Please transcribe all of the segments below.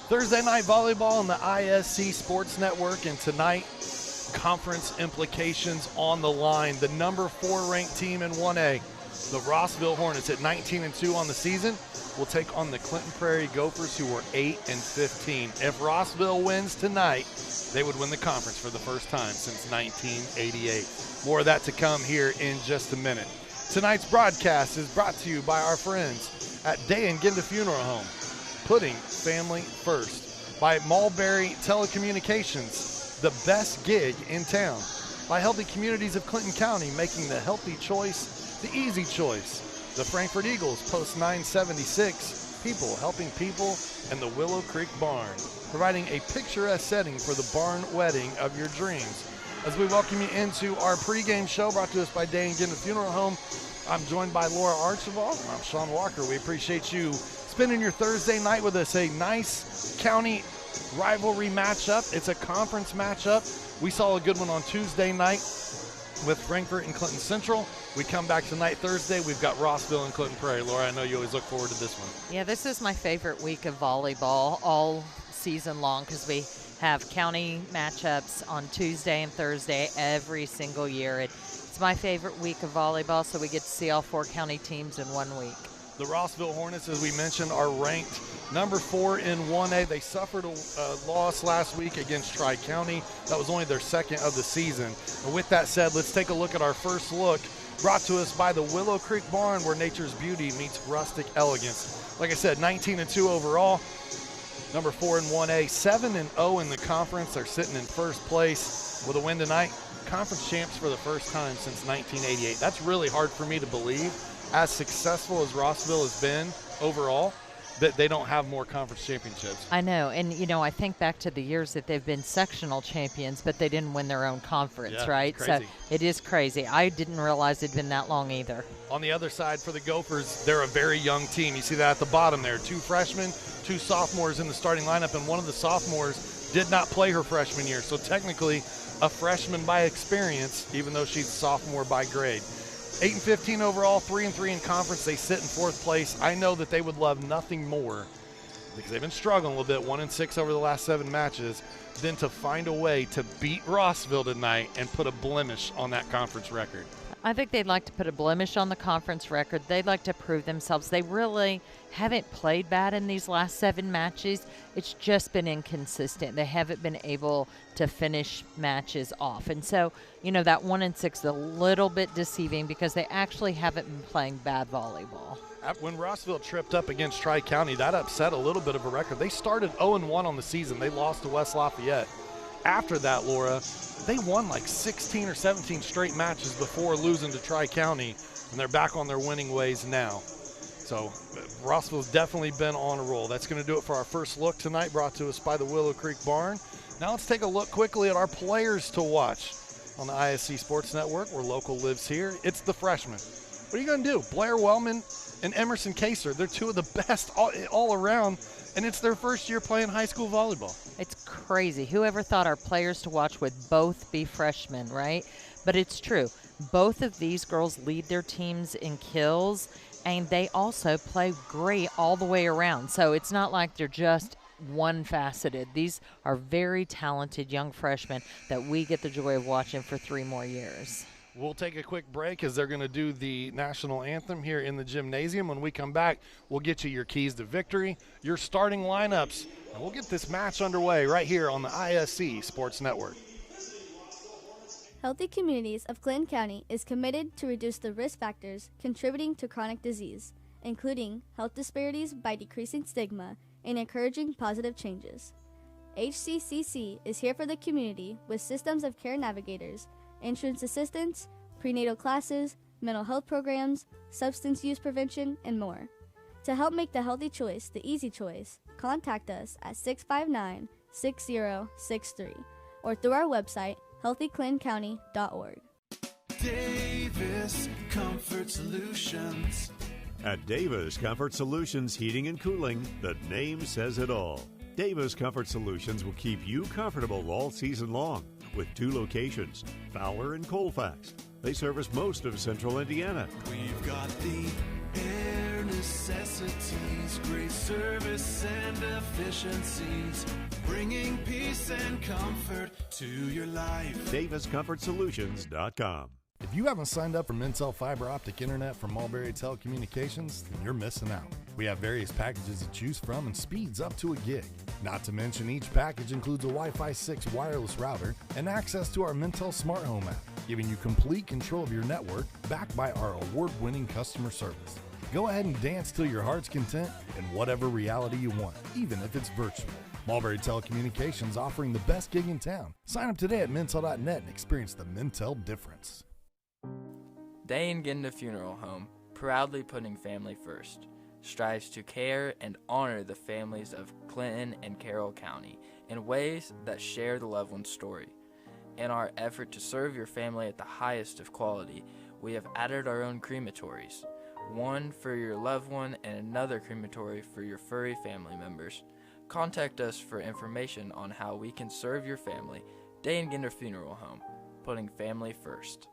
Thursday night volleyball on the ISC Sports Network, and tonight, conference implications on the line. The number 4 ranked team in 1A, the Rossville Hornets, at 19-2 on the season, will take on the Clinton Prairie Gophers, who were 8-15. If Rossville wins tonight, they would win the conference for the first time since 1988. More of that to come here in just a minute. Tonight's broadcast is brought to you by our friends at Day and Ginda Funeral Home, putting family first. By Mulberry Telecommunications, the best gig in town. By Healthy Communities of Clinton County, making the healthy choice the easy choice. The Frankfort Eagles, Post 976, people helping people, and the Willow Creek Barn, providing a picturesque setting for the barn wedding of your dreams. As we welcome you into our pregame show brought to us by Day and Ginda Funeral Home, I'm joined by Laura Archibald. I'm Sean Walker. We appreciate you spending your Thursday night with us. A nice county rivalry matchup. It's a conference matchup. We saw a good one on Tuesday night with Frankfort and Clinton Central. We come back tonight, Thursday. We've got Rossville and Clinton Prairie. Laura, I know you always look forward to this one. Yeah, this is my favorite week of volleyball all season long because we have county matchups on Tuesday and Thursday every single year. It's my favorite week of volleyball, so we get to see all 4 county teams in 1 week. The Rossville Hornets, as we mentioned, are ranked number 4 in 1A. They suffered a loss last week against Tri-County. That was only their second of the season. And with that said, let's take a look at our first look, brought to us by the Willow Creek Barn, where nature's beauty meets rustic elegance. Like I said, 19-2 overall, number 4 in 1A, 7-0 in the conference. They're sitting in first place with a win tonight. Conference champs for the first time since 1988. That's really hard for me to believe. As successful as Rossville has been overall, that they don't have more conference championships. I know, and I think back to the years that they've been sectional champions, but they didn't win their own conference, right? Crazy. So it is crazy. I didn't realize it'd been that long either. On the other side for the Gophers, they're a very young team. You see that at the bottom there, 2 freshmen, 2 sophomores in the starting lineup, and one of the sophomores did not play her freshman year. So technically a freshman by experience, even though she's a sophomore by grade. 8-15 overall, 3-3 in conference. They sit in 4th place. I know that they would love nothing more, because they've been struggling a little bit, 1-6 over the last 7 matches, than to find a way to beat Rossville tonight and put a blemish on that conference record. I think they'd like to put a blemish on the conference record. They'd like to prove themselves. They really haven't played bad in these last 7 matches. It's just been inconsistent. They haven't been able to finish matches off. And so, that 1-6 is a little bit deceiving because they actually haven't been playing bad volleyball. When Rossville tripped up against Tri-County, that upset a little bit of a record. They started 0-1 on the season. They lost to West Lafayette. After that, Laura, they won like 16 or 17 straight matches before losing to Tri-County, and they're back on their winning ways now. So Rossville's definitely been on a roll. That's going to do it for our first look tonight, brought to us by the Willow Creek Barn. Now let's take a look quickly at our players to watch on the ISC Sports Network, where local lives here. It's the freshmen. What are you going to do? Blair Wellman and Emerson Kaser, they're two of the best all around, and it's their first year playing high school volleyball. It's crazy. Whoever thought our players to watch would both be freshmen, right? But it's true. Both of these girls lead their teams in kills, and they also play great all the way around. So it's not like they're just one-faceted. These are very talented young freshmen that we get the joy of watching for 3 more years. We'll take a quick break as they're going to do the national anthem here in the gymnasium. When we come back, we'll get you your keys to victory, your starting lineups, and we'll get this match underway right here on the ISC Sports Network. Healthy Communities of Clinton County is committed to reduce the risk factors contributing to chronic disease, including health disparities by decreasing stigma and encouraging positive changes. HCCC is here for the community with systems of care navigators, insurance assistance, prenatal classes, mental health programs, substance use prevention, and more. To help make the healthy choice the easy choice, contact us at 659-6063 or through our website, healthyclintoncounty.org. Davis Comfort Solutions. At Davis Comfort Solutions Heating and Cooling, the name says it all. Davis Comfort Solutions will keep you comfortable all season long with 2 locations, Fowler and Colfax. They service most of central Indiana. We've got the air necessities, great service and efficiencies, bringing peace and comfort to your life. DavisComfortSolutions.com. If you haven't signed up for Mintel Fiber Optic Internet from Mulberry Telecommunications, then you're missing out. We have various packages to choose from and speeds up to a gig. Not to mention each package includes a Wi-Fi 6 wireless router and access to our Mintel Smart Home app, giving you complete control of your network backed by our award-winning customer service. Go ahead and dance till your heart's content in whatever reality you want, even if it's virtual. Mulberry Telecommunications offering the best gig in town. Sign up today at Mintel.net and experience the Mintel difference. Day and Ginda Funeral Home, proudly putting family first, strives to care and honor the families of Clinton and Carroll County in ways that share the loved one's story. In our effort to serve your family at the highest of quality, we have added our own crematories, one for your loved one and another crematory for your furry family members. Contact us for information on how we can serve your family. Day and Ginda Funeral Home, putting family first.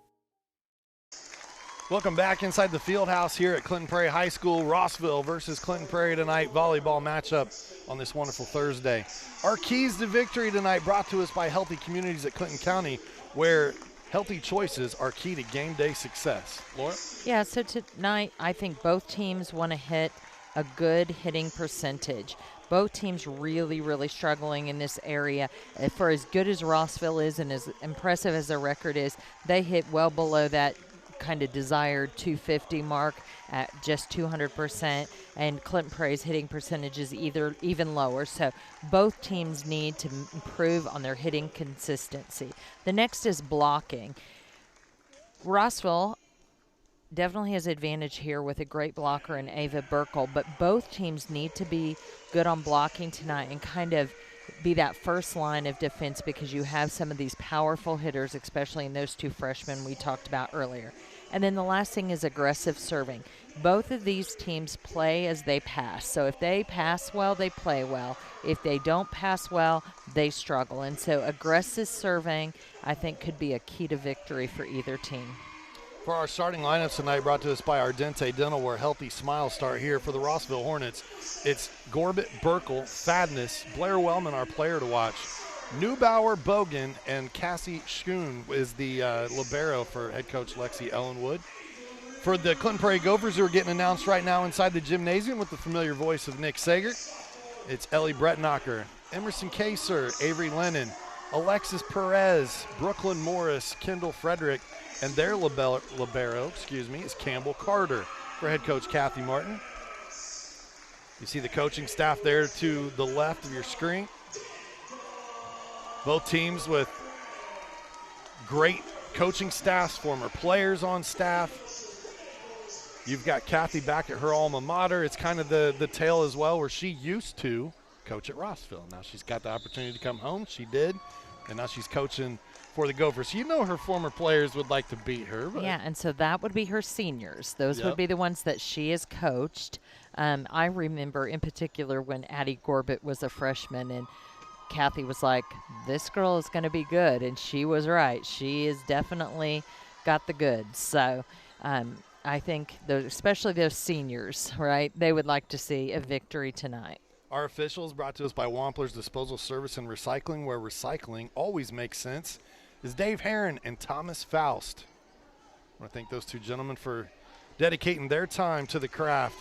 Welcome back inside the field house here at Clinton Prairie High School. Rossville versus Clinton Prairie tonight, volleyball matchup on this wonderful Thursday. Our keys to victory tonight brought to us by Healthy Communities at Clinton County, where healthy choices are key to game day success. Laura? Yeah, so tonight I think both teams want to hit a good hitting percentage. Both teams really, really struggling in this area. For as good as Rossville is and as impressive as their record is, they hit well below that kind of desired 250 mark at just 200%, and Clinton Prairie's hitting percentage is even lower. So both teams need to improve on their hitting consistency. The next is blocking. Rossville definitely has advantage here with a great blocker in Ava Burkle, but both teams need to be good on blocking tonight and kind of be that first line of defense, because you have some of these powerful hitters, especially in those 2 freshmen we talked about earlier. And then the last thing is aggressive serving. Both of these teams play as they pass. So if they pass well, they play well. If they don't pass well, they struggle. And so aggressive serving, I think, could be a key to victory for either team. For our starting lineups tonight, brought to us by Ardente Dental, where healthy smiles start here for the Rossville Hornets. It's Gorbett, Burkle, Fadness, Blair Wellman, our player to watch. Neubauer Bogan and Cassie Schoon is the libero for head coach Lexi Ellenwood. For the Clinton Prairie Gophers, who are getting announced right now inside the gymnasium with the familiar voice of Nick Sager, it's Ellie Brettnacher, Emerson Kaser, Avery Lennon, Alexis Perez, Brooklyn Morris, Kendall Frederick, and their libero, is Campbell Carter for head coach Kathy Martin. You see the coaching staff there to the left of your screen. Both teams with great coaching staffs, former players on staff. You've got Kathy back at her alma mater. It's kind of the tale as well, where she used to coach at Rossville. Now she's got the opportunity to come home. She did, and now she's coaching for the Gophers. You know her former players would like to beat her. But yeah, and so that would be her seniors. Those would be the ones that she has coached. I remember in particular when Addie Gorbett was a freshman, and Kathy was like, this girl is going to be good, and she was right. She is definitely got the goods. So I think, especially those seniors, right, they would like to see a victory tonight. Our officials, brought to us by Wampler's Disposal Service and Recycling, where recycling always makes sense, is Dave Herron and Thomas Faust. I want to thank those two gentlemen for dedicating their time to the craft.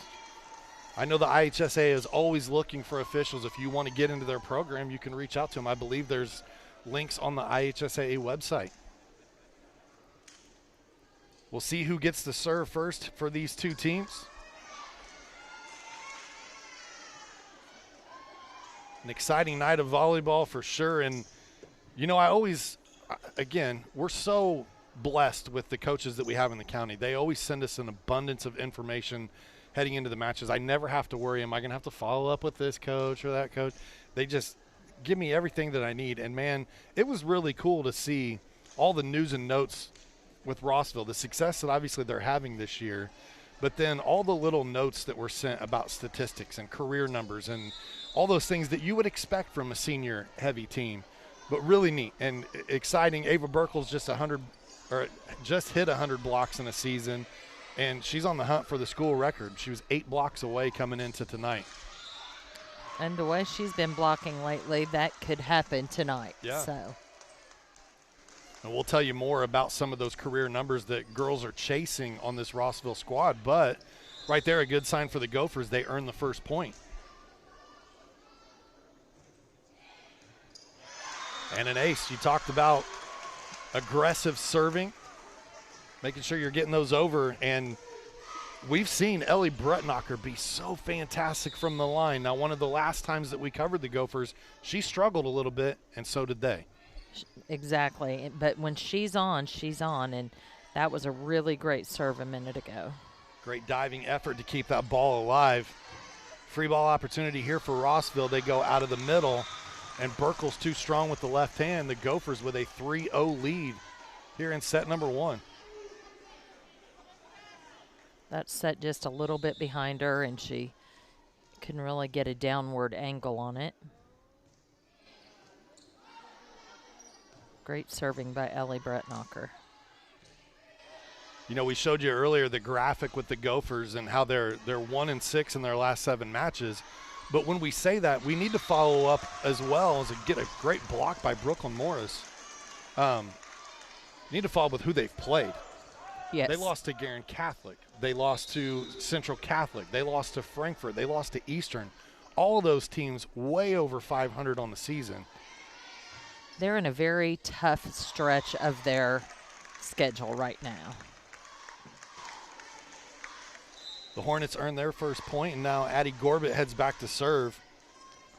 I know the IHSAA is always looking for officials. If you want to get into their program, you can reach out to them. I believe there's links on the IHSAA website. We'll see who gets to serve first for these two teams. An exciting night of volleyball for sure. And, you know, we're so blessed with the coaches that we have in the county. They always send us an abundance of information heading into the matches. I never have to worry, am I going to have to follow up with this coach or that coach? They just give me everything that I need. And, man, it was really cool to see all the news and notes with Rossville, the success that obviously they're having this year, but then all the little notes that were sent about statistics and career numbers and all those things that you would expect from a senior-heavy team. But really neat and exciting. Ava Burkle's just hit 100 blocks in a season, and she's on the hunt for the school record. She was 8 blocks away coming into tonight. And the way she's been blocking lately, that could happen tonight. Yeah. So. And we'll tell you more about some of those career numbers that girls are chasing on this Rossville squad. But right there, a good sign for the Gophers. They earned the first point. And an ace. You talked about aggressive serving, making sure you're getting those over. And we've seen Ellie Brettnacher be so fantastic from the line. Now, one of the last times that we covered the Gophers, she struggled a little bit, and so did they. Exactly. But when she's on, and that was a really great serve a minute ago. Great diving effort to keep that ball alive. Free ball opportunity here for Rossville. They go out of the middle, and Burkle's too strong with the left hand. The Gophers with a 3-0 lead here in set number 1. That's set just a little bit behind her, and she couldn't really get a downward angle on it. Great serving by Ellie Brettnacher. You know, we showed you earlier the graphic with the Gophers and how they're 1-6 in their last 7 matches. But when we say that, we need to follow up as well as get a great block by Brooklyn Morris. Need to follow up with who they've played. Yes. They lost to Guerin Catholic. They lost to Central Catholic. They lost to Frankfort. They lost to Eastern. All of those teams way over 500 on the season. They're in a very tough stretch of their schedule right now. The Hornets earned their first point, and now Addie Gorbett heads back to serve.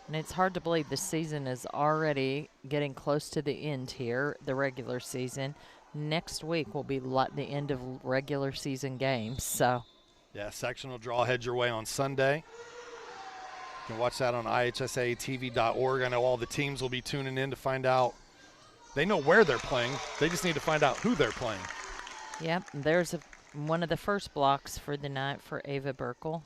And it's hard to believe the season is already getting close to the end here, the regular season. Next week will be the end of regular season games. So, yeah, sectional draw heads your way on Sunday. You can watch that on IHSAATV.org. I know all the teams will be tuning in to find out. They know where they're playing. They just need to find out who they're playing. Yep, there's one of the first blocks for the night for Ava Burkle.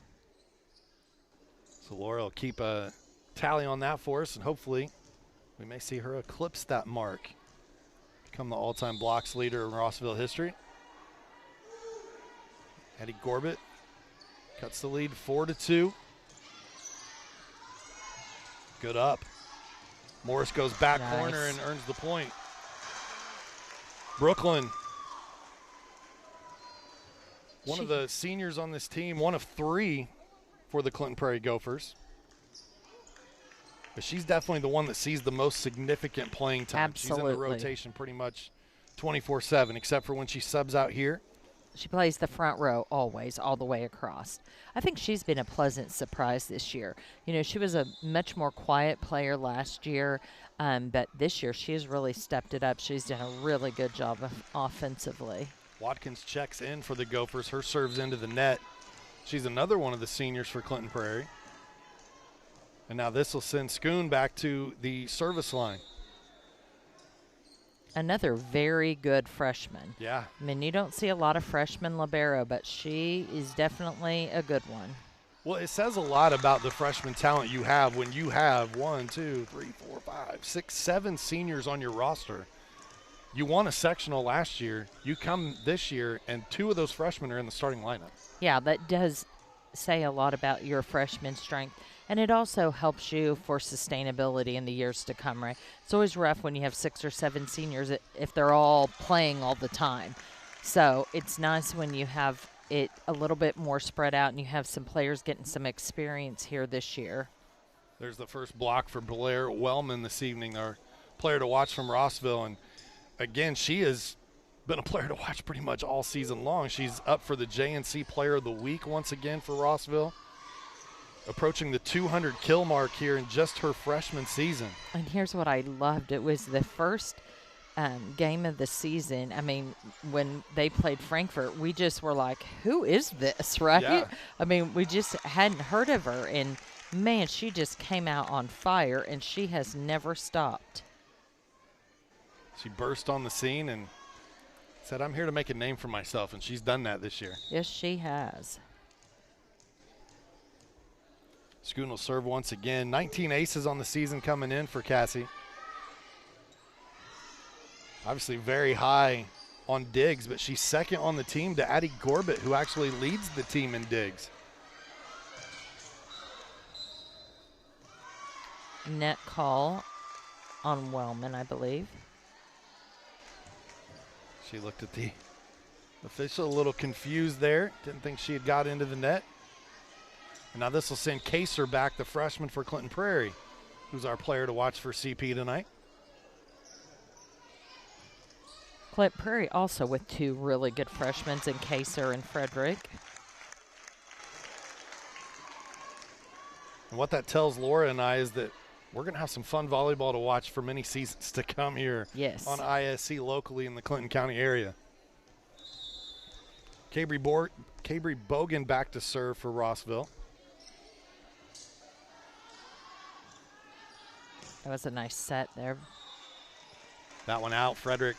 So Laura will keep a tally on that for us, and hopefully we may see her eclipse that mark. Become the all-time blocks leader in Rossville history. Addie Gorbett cuts the lead 4-2. Good up. Morris goes back Nice. corner and earns the point. Brooklyn, one of the seniors on this team, one of 3 for the Clinton Prairie Gophers. But she's definitely the one that sees the most significant playing time. Absolutely. She's in the rotation pretty much 24/7, except for when she subs out here. She plays the front row always, all the way across. I think she's been a pleasant surprise this year. You know, she was a much more quiet player last year, but this year she has really stepped it up. She's done a really good job offensively. Watkins checks in for the Gophers. Her serves into the net. She's another one of the seniors for Clinton Prairie. And now this will send Schoon back to the service line. Another very good freshman. Yeah. I mean, you don't see a lot of freshman libero, but she is definitely a good one. Well, it says a lot about the freshman talent you have when you have 1, 2, 3, 4, 5, 6, 7 seniors on your roster. You won a sectional last year. You come this year, and 2 of those freshmen are in the starting lineup. Yeah, that does say a lot about your freshman strength. And it also helps you for sustainability in the years to come, right? It's always rough when you have 6 or 7 seniors if they're all playing all the time. So it's nice when you have it a little bit more spread out and you have some players getting some experience here this year. There's the first block for Blair Wellman this evening, our player to watch from Rossville. And, again, she has been a player to watch pretty much all season long. She's up for the JNC Player of the Week once again for Rossville. Approaching the 200 kill mark here in just her freshman season. And here's what I loved. It was the first game of the season. I mean, when they played Frankfort, we just were like, who is this, right? Yeah. I mean, we just hadn't heard of her. And, man, she just came out on fire, and she has never stopped. She burst on the scene and said, I'm here to make a name for myself, and she's done that this year. Yes, she has. Schoon will serve once again. 19 aces on the season coming in for Cassie. Obviously very high on digs, but she's second on the team to Addie Gorbett, who actually leads the team in digs. Net call on Wellman, I believe. She looked at the official a little confused there. Didn't think she had got into the net. And now this will send Kaser back, the freshman for Clinton Prairie, who's our player to watch for CP tonight. Clinton Prairie also with 2 really good freshmen in Kaser and Frederick. And what that tells Laura and I is that we're going to have some fun volleyball to watch for many seasons to come here on ISC locally in the Clinton County area. Cabry Bogan back to serve for Rossville. That was a nice set there. That one out, Frederick.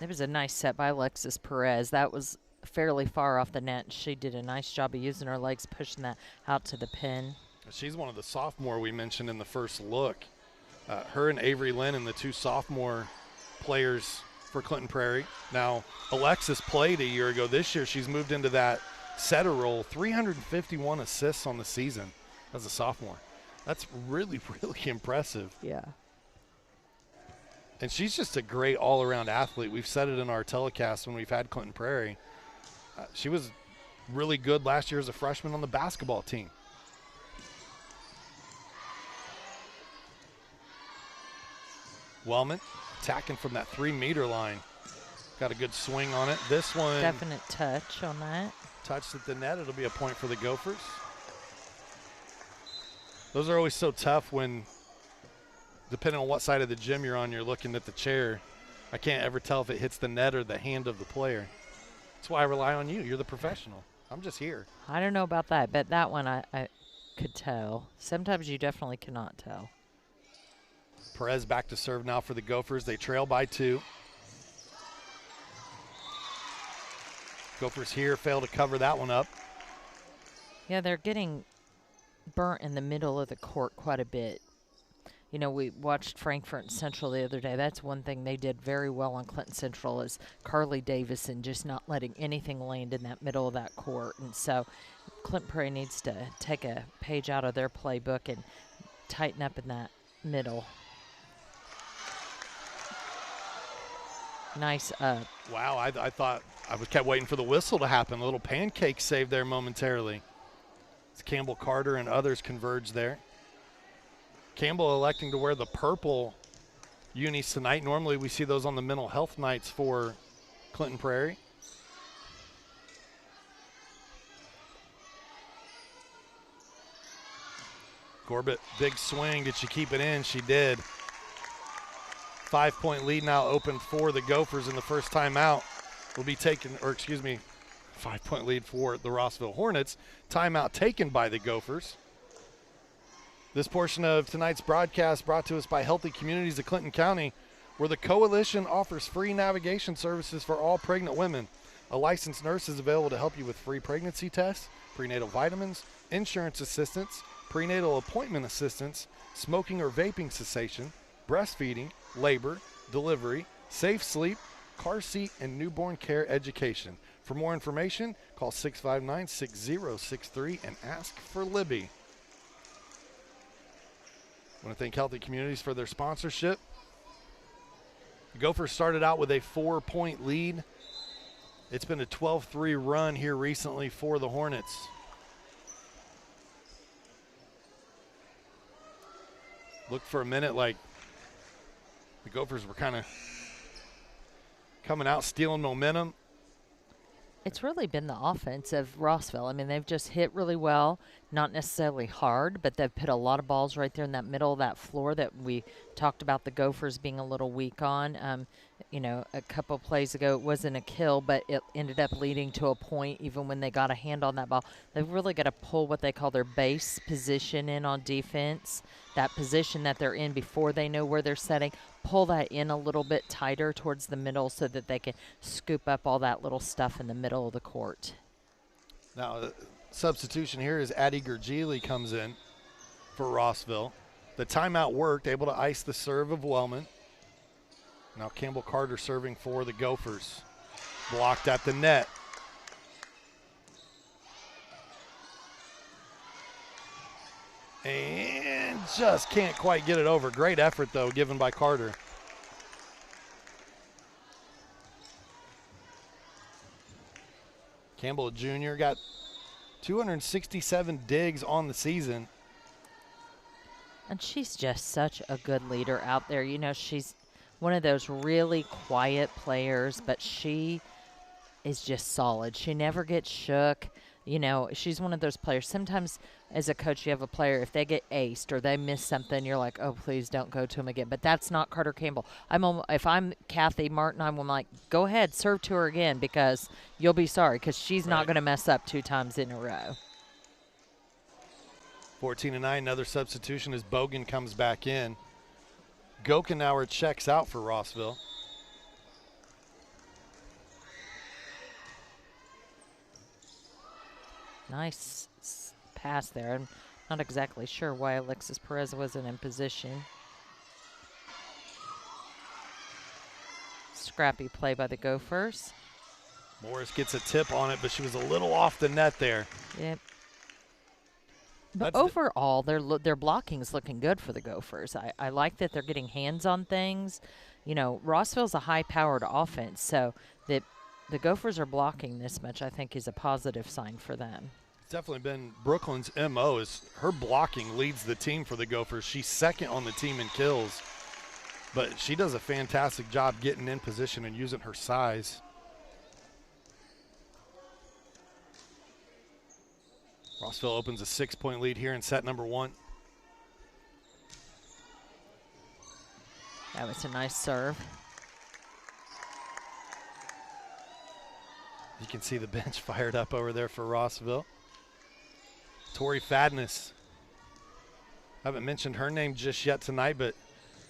It was a nice set by Alexis Perez. That was fairly far off the net. She did a nice job of using her legs, pushing that out to the pin. She's one of the sophomore we mentioned in the first look. Her and Avery Lynn and the 2 sophomore players for Clinton Prairie. Now, Alexis played a year ago. This year she's moved into that setter role. 351 assists on the season as a sophomore. That's really, really impressive. Yeah. And she's just a great all-around athlete. We've said it in our telecast when we've had Clinton Prairie. She was really good last year as a freshman on the basketball team. Wellman attacking from that 3-meter line. Got a good swing on it. This one. Definite touch on that. Touched at the net. It'll be a point for the Gophers. Those are always so tough when, depending on what side of the gym you're on, you're looking at the chair. I can't ever tell if it hits the net or the hand of the player. That's why I rely on you. You're the professional. I'm just here. I don't know about that, but that one I could tell. Sometimes you definitely cannot tell. Perez back to serve now for the Gophers. They trail by 2. Gophers here fail to cover that one up. Yeah, they're getting burnt in the middle of the court quite a bit. You know, we watched Frankfort and Central the other day. That's one thing they did very well on Clinton Central is Carly Davison just not letting anything land in that middle of that court. And so Clinton Prairie needs to take a page out of their playbook and tighten up in that middle. Nice up. Wow, I thought I kept waiting for the whistle to happen. A little pancake save there momentarily. As Campbell Carter and others converge there. Campbell electing to wear the purple unis tonight. Normally we see those on the mental health nights for Clinton Prairie. Corbett, big swing. Did she keep it in? She did. 5-point lead now open for the Gophers in the first timeout. Will be taken, or excuse me, 5-point lead for the Rossville Hornets. Timeout taken by the Gophers. This portion of tonight's broadcast brought to us by Healthy Communities of Clinton County, where the Coalition offers free navigation services for all pregnant women. A licensed nurse is available to help you with free pregnancy tests, prenatal vitamins, insurance assistance, prenatal appointment assistance, smoking or vaping cessation, breastfeeding, labor, delivery, safe sleep, car seat, and newborn care education. For more information, call 659-6063 and ask for Libby. I want to thank Healthy Communities for their sponsorship. The Gophers started out with a 4-point lead. It's been a 12-3 run here recently for the Hornets. Looked for a minute like the Gophers were kind of coming out, stealing momentum. It's really been the offense of Rossville. I mean, they've just hit really well, not necessarily hard, but they've put a lot of balls right there in that middle of that floor that we talked about the Gophers being a little weak on. You know, a couple plays ago, it wasn't a kill, but it ended up leading to a point even when they got a hand on that ball. They've really got to pull what they call their base position in on defense, that position that they're in before they know where they're setting. Pull that in a little bit tighter towards the middle so that they can scoop up all that little stuff in the middle of the court. Now, the substitution here is Addie Gurgili comes in for Rossville. The timeout worked, able to ice the serve of Wellman. Now Campbell Carter serving for the Gophers. Blocked at the net. And just can't quite get it over. Great effort, though, given by Carter. Campbell Jr. got 267 digs on the season. And she's just such a good leader out there. You know, she's one of those really quiet players, but she is just solid. She never gets shook. You know, she's one of those players. Sometimes as a coach, you have a player, if they get aced or they miss something, you're like, oh, please don't go to him again. But that's not Carter Campbell. If I'm Kathy Martin, I'm like, go ahead, serve to her again because you'll be sorry because she's not going to mess up 2 times in a row. 14-9, another substitution as Bogan comes back in. Gokenauer checks out for Rossville. Nice pass there. I'm not exactly sure why Alexis Perez wasn't in position. Scrappy play by the Gophers. Morris gets a tip on it, but she was a little off the net there. Yep. But overall, their blocking is looking good for the Gophers. I like that they're getting hands on things. You know, Rossville's a high-powered offense, so that the Gophers are blocking this much, I think, is a positive sign for them. It's definitely been Brooklyn's MO. Is her blocking leads the team for the Gophers. She's second on the team in kills, but she does a fantastic job getting in position and using her size. Rossville opens a 6-point lead here in set number 1. That was a nice serve. You can see the bench fired up over there for Rossville. Tori Fadness. I haven't mentioned her name just yet tonight, but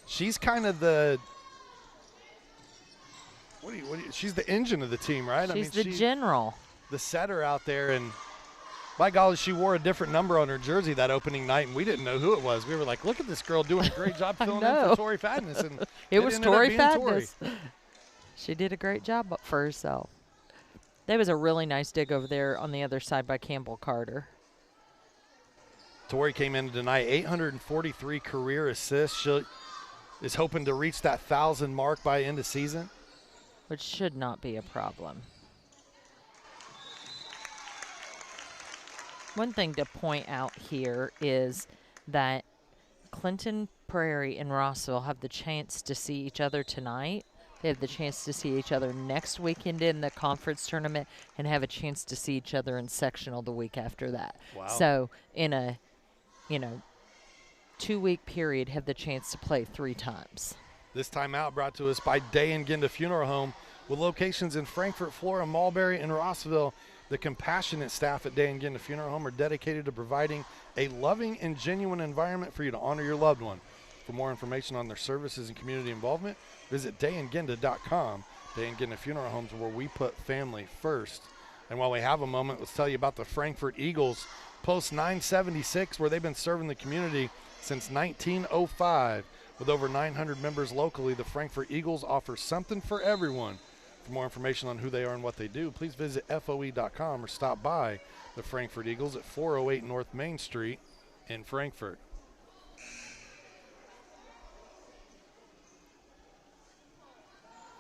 she's kind of the she's the engine of the team, right? She's the general. The setter out there, and by golly, she wore a different number on her jersey that opening night, and we didn't know who it was. We were like, look at this girl doing a great job filling in for Tori Fadness. And it was Tori Fadness. She did a great job for herself. There was a really nice dig over there on the other side by Campbell Carter. Tori came in tonight, 843 career assists. She is hoping to reach that 1,000 mark by end of season. Which should not be a problem. One thing to point out here is that Clinton, Prairie, and Rossville have the chance to see each other tonight. They have the chance to see each other next weekend in the conference tournament and have a chance to see each other in sectional the week after that. Wow. So in a, 2-week period, have the chance to play 3 times. This timeout brought to us by Day and Ginda Funeral Home with locations in Frankfort, Flora, Mulberry, and Rossville. The compassionate staff at Day and Ginda Funeral Home are dedicated to providing a loving and genuine environment for you to honor your loved one. For more information on their services and community involvement, visit dayandginda.com. Day and Ginda Funeral Homes, where we put family first. And while we have a moment, let's tell you about the Frankfort Eagles, Post 976, where they've been serving the community since 1905. With over 900 members locally, the Frankfort Eagles offer something for everyone. For more information on who they are and what they do, please visit FOE.com or stop by the Frankfort Eagles at 408 North Main Street in Frankfort.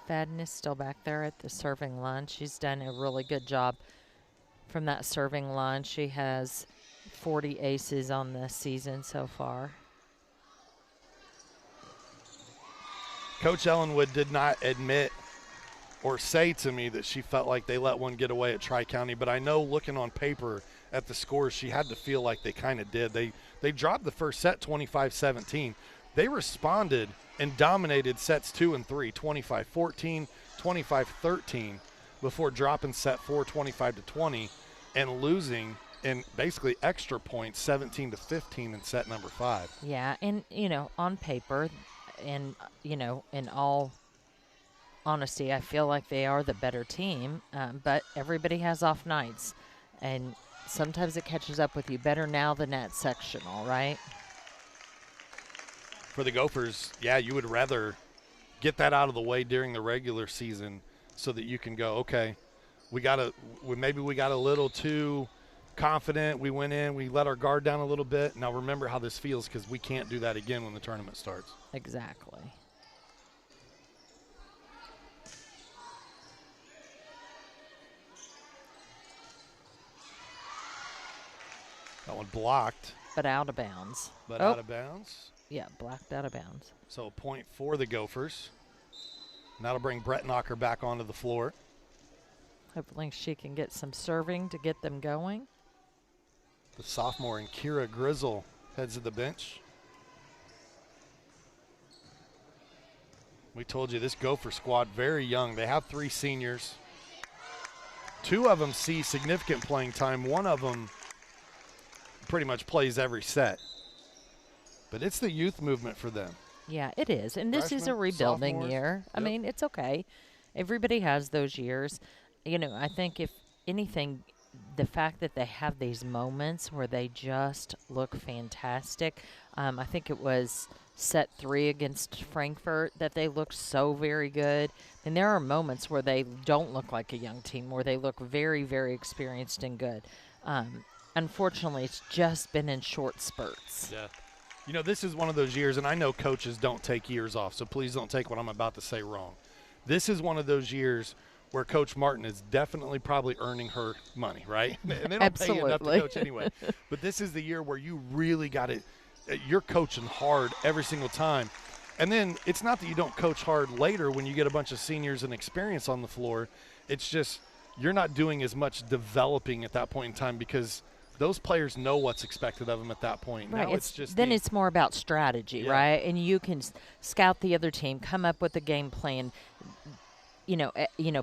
Fadden is still back there at the serving lunch. She's done a really good job from that serving lunch. She has 40 aces on the season so far. Coach Ellenwood did not admit or say to me that she felt like they let one get away at Tri-County, but I know looking on paper at the scores, she had to feel like they kind of did. They dropped the first set 25-17. They responded and dominated sets 2 and 3, 25-14, 25-13, before dropping set 4, 25-20, and losing in basically extra points, 17-15 in set number 5. Yeah, and, on paper, and, in all honesty, I feel like they are the better team, but everybody has off nights, and sometimes it catches up with you better now than at sectional, right? For the Gophers, yeah, you would rather get that out of the way during the regular season so that you can go, okay, maybe we got a little too confident. We went in, we let our guard down a little bit. Now remember how this feels, because we can't do that again when the tournament starts. Exactly. That one blocked. But out of bounds. Out of bounds. Yeah, blocked out of bounds. So a point for the Gophers. And that'll bring Brett Knocker back onto the floor. Hopefully she can get some serving to get them going. The sophomore and Kira Grizzle heads to the bench. We told you this Gopher squad very young. They have 3 seniors. 2 of them see significant playing time. 1 of them pretty much plays every set. But it's the youth movement for them. Yeah, it is. And this is a rebuilding year. I mean, it's okay. Everybody has those years. I think if anything, the fact that they have these moments where they just look fantastic. I think it was set 3 against Frankfort that they looked so very good. And there are moments where they don't look like a young team, where they look very, very experienced and good. Unfortunately, it's just been in short spurts. Yeah. This is one of those years, and I know coaches don't take years off, so please don't take what I'm about to say wrong. This is one of those years where Coach Martin is definitely probably earning her money, right? And they don't pay you enough to coach anyway. But this is the year where you really got it. You're coaching hard every single time. And then it's not that you don't coach hard later when you get a bunch of seniors and experience on the floor. It's just you're not doing as much developing at that point in time, because those players know what's expected of them at that point. Right. Now it's just it's more about strategy, right? And you can scout the other team, come up with a game plan,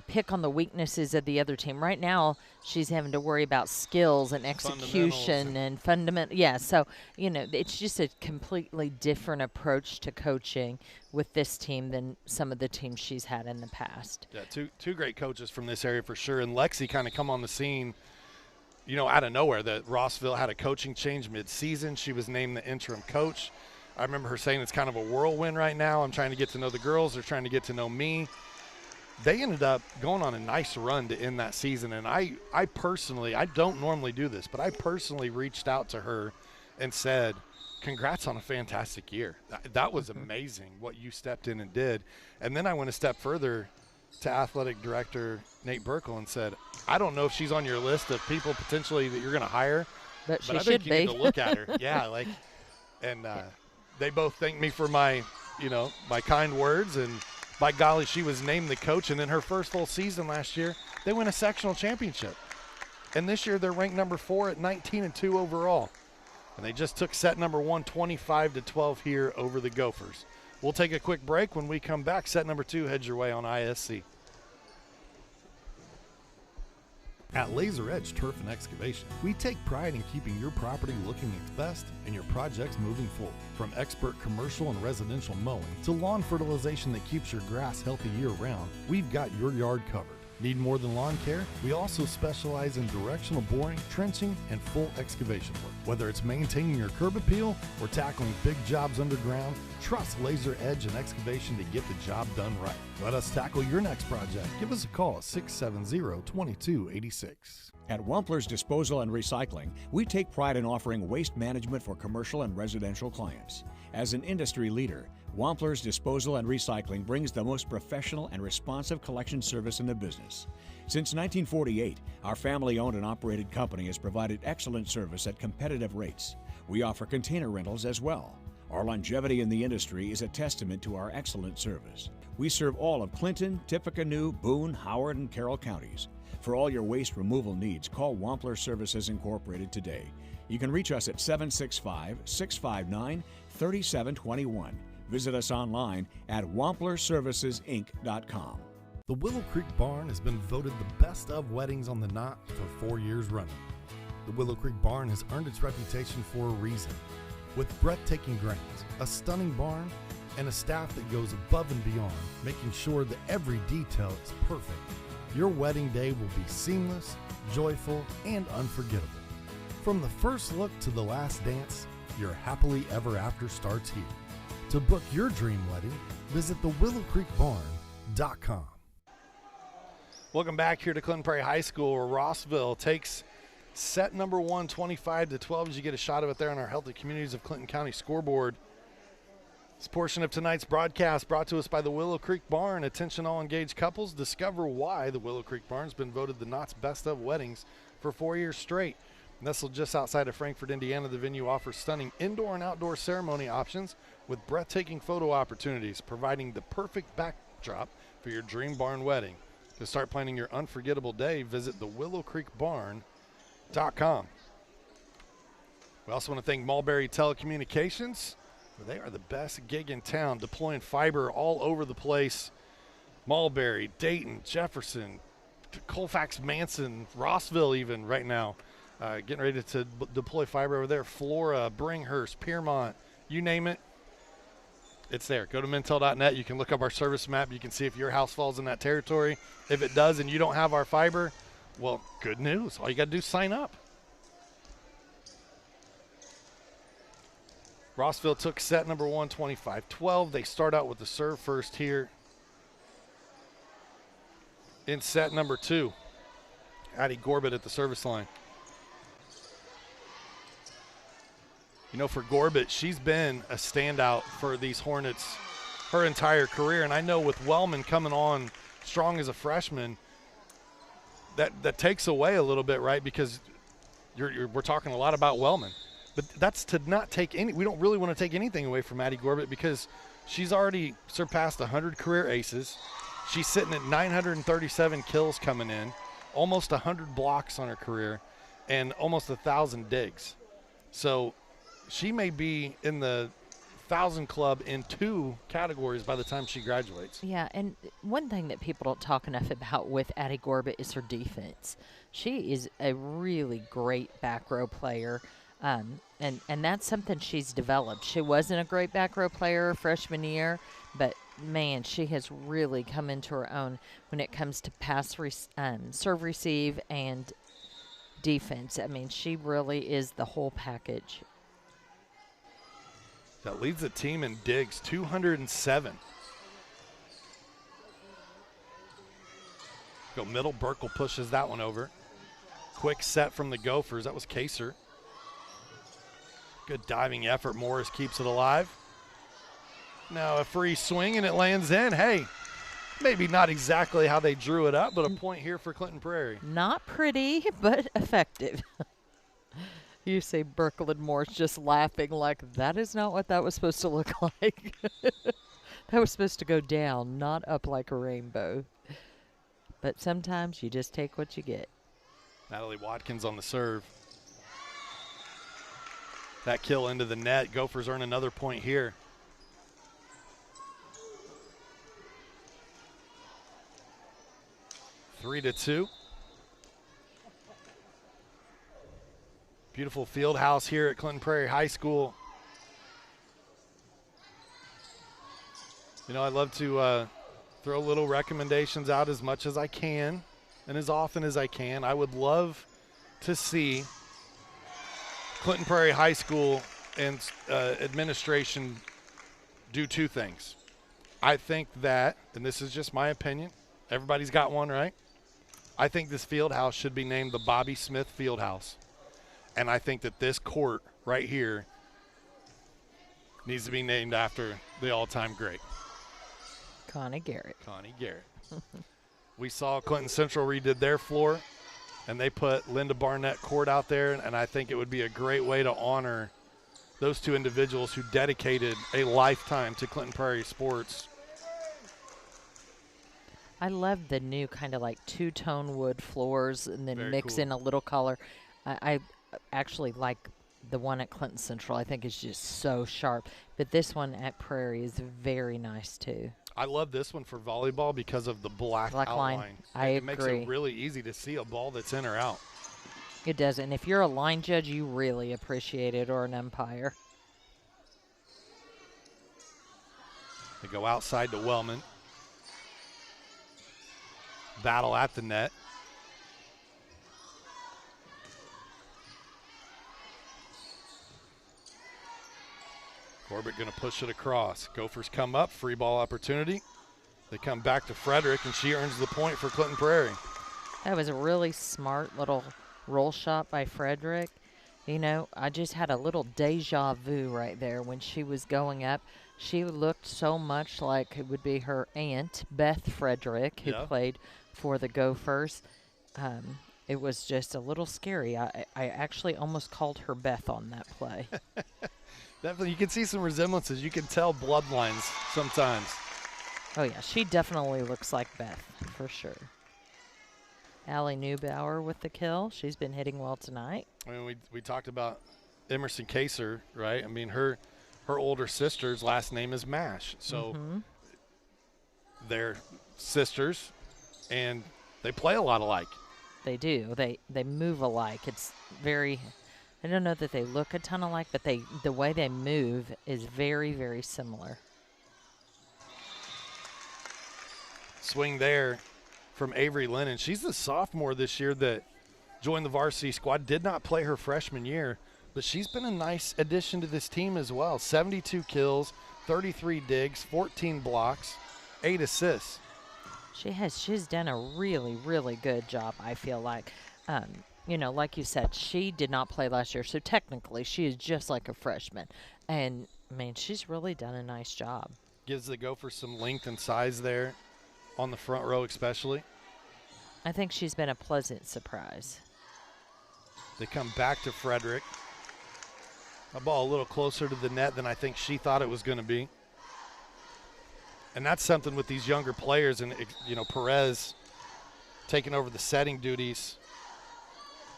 pick on the weaknesses of the other team. Right now, she's having to worry about skills and execution and fundamental. Yeah, so, it's just a completely different approach to coaching with this team than some of the teams she's had in the past. Yeah, two great coaches from this area for sure. And Lexi kind of come on the scene, out of nowhere. That Rossville had a coaching change mid-season. She was named the interim coach. I remember her saying it's kind of a whirlwind right now. I'm trying to get to know the girls. They're trying to get to know me. They ended up going on a nice run to end that season. And I personally, I don't normally do this, but I personally reached out to her and said, congrats on a fantastic year. That was amazing what you stepped in and did. And then I went a step further to athletic director Nate Burkle and said, I don't know if she's on your list of people potentially that you're going to hire, but I think you need to look at her. Yeah, and they both thanked me for my kind words, and by golly, she was named the coach. And then her first full season last year, they win a sectional championship. And this year they're ranked number 4 at 19-2 overall. And they just took set number 1, 25-12 here over the Gophers. We'll take a quick break. When we come back, set number 2 heads your way on ISC. At Laser Edge Turf and Excavation, we take pride in keeping your property looking its best and your projects moving forward. From expert commercial and residential mowing to lawn fertilization that keeps your grass healthy year-round, we've got your yard covered. Need more than lawn care? We also specialize in directional boring, trenching, and full excavation work. Whether it's maintaining your curb appeal or tackling big jobs underground, trust Laser Edge and Excavation to get the job done right. Let us tackle your next project. Give us a call at 670-2286. At Wampler's Disposal and Recycling, we take pride in offering waste management for commercial and residential clients. As an industry leader, Wampler's Disposal and Recycling brings the most professional and responsive collection service in the business. Since 1948, our family-owned and operated company has provided excellent service at competitive rates. We offer container rentals as well. Our longevity in the industry is a testament to our excellent service. We serve all of Clinton, Tippecanoe, Boone, Howard, and Carroll counties. For all your waste removal needs, call Wampler Services Incorporated today. You can reach us at 765-659-3721. Visit us online at wamplerservicesinc.com. The Willow Creek Barn has been voted the best of weddings on the Knot for 4 years running. The Willow Creek Barn has earned its reputation for a reason. With breathtaking grounds, a stunning barn, and a staff that goes above and beyond, making sure that every detail is perfect, your wedding day will be seamless, joyful, and unforgettable. From the first look to the last dance, your happily ever after starts here. To book your dream wedding, visit thewillowcreekbarn.com. Welcome back here to Clinton Prairie High School, where Rossville takes set number 1, 25-12, as you get a shot of it there on our Healthy Communities of Clinton County scoreboard. This portion of tonight's broadcast brought to us by the Willow Creek Barn. Attention all engaged couples, discover why the Willow Creek Barn has been voted the Knot's best of weddings for 4 years straight. Nestled just outside of Frankfort, Indiana, the venue offers stunning indoor and outdoor ceremony options with breathtaking photo opportunities, providing the perfect backdrop for your dream barn wedding. To start planning your unforgettable day, visit thewillowcreekbarn.com. We also want to thank Mulberry Telecommunications. They are the best gig in town, deploying fiber all over the place. Mulberry, Dayton, Jefferson, Colfax, Manson, Rossville even right now. Getting ready to deploy fiber over there. Flora, Bringhurst, Piermont, you name it, it's there. Go to mintel.net. You can look up our service map. You can see if your house falls in that territory. If it does and you don't have our fiber, well, good news. All you got to do is sign up. Rossville took set number 1, 25-12. They start out with the serve first here in set number 2. Addie Gorbett at the service line. You know, for Gorbett, she's been a standout for these Hornets her entire career. And I know with Wellman coming on strong as a freshman, that takes away a little bit, right? Because we're talking a lot about Wellman. But that's to not take any – we don't really want to take anything away from Addie Gorbett because she's already surpassed 100 career aces. She's sitting at 937 kills coming in, almost 100 blocks on her career, and almost 1,000 digs. So – she may be in the 1,000 club in 2 categories by the time she graduates. Yeah, and one thing that people don't talk enough about with Addie Gorbett is her defense. She is a really great back row player, and that's something she's developed. She wasn't a great back row player freshman year, but, man, she has really come into her own when it comes to serve receive and defense. I mean, she really is the whole package. That leads the team in digs, 207. Go middle, Burkle pushes that one over. Quick set from the Gophers, that was Kaser. Good diving effort. Morris keeps it alive. Now a free swing, and it lands in. Hey, maybe not exactly how they drew it up, but a point here for Clinton Prairie. Not pretty, but effective. You say Berkeley Moore's just laughing like that is not what that was supposed to look like. That was supposed to go down, not up like a rainbow. But sometimes you just take what you get. Natalie Watkins on the serve. That kill into the net. Gophers earn another point here. 3-2. Beautiful field house here at Clinton Prairie High School. You know, I love to throw little recommendations out as much as I can and as often as I can. I would love to see Clinton Prairie High School and administration do two things. I think that, and this is just my opinion, everybody's got one, right? I think this field house should be named the Bobby Smith Field House. And I think that this court right here needs to be named after the all-time great. Connie Garrett. Connie Garrett. We saw Clinton Central redid their floor, and they put Linda Barnett Court out there, and I think it would be a great way to honor those two individuals who dedicated a lifetime to Clinton Prairie sports. I love the new kind of like two-tone wood floors and then Very mix cool. in a little color. I actually like the one at Clinton Central. I think it's just so sharp. But this one at Prairie is very nice too. I love this one for volleyball because of the black line. outline. I It makes agree. it really easy to see a ball that's in or out. It does. And if you're a line judge, you really appreciate it, or an umpire. They go outside to Wellman. Battle at the net. Corbett going to push it across. Gophers come up, free ball opportunity. They come back to Frederick, and she earns the point for Clinton Prairie. That was a really smart little roll shot by Frederick. You know, I just had a little deja vu right there when she was going up. She looked so much like it would be her aunt, Beth Frederick, who Yeah. played for the Gophers. It was just a little scary. I actually almost called her Beth on that play. Definitely, you can see some resemblances. You can tell bloodlines sometimes. Oh, yeah, she definitely looks like Beth, for sure. Allie Neubauer with the kill. She's been hitting well tonight. I mean, we talked about Emerson Kaser, right? I mean, her older sister's last name is Mash. So they're sisters, and they play a lot alike. They do. They move alike. It's very, I don't know that they look a ton alike, but the way they move is very, very similar. Swing there from Avery Lennon. She's the sophomore this year that joined the varsity squad. Did not play her freshman year, but she's been a nice addition to this team as well. 72 kills, 33 digs, 14 blocks, 8 assists. She's done a really, really good job, I feel like. You know, like you said, she did not play last year, so technically she is just like a freshman. And, I mean, she's really done a nice job. Gives the Gophers some length and size there on the front row especially. I think she's been a pleasant surprise. They come back to Frederick. A ball a little closer to the net than I think she thought it was going to be. And that's something with these younger players, and, you know, Perez taking over the setting duties.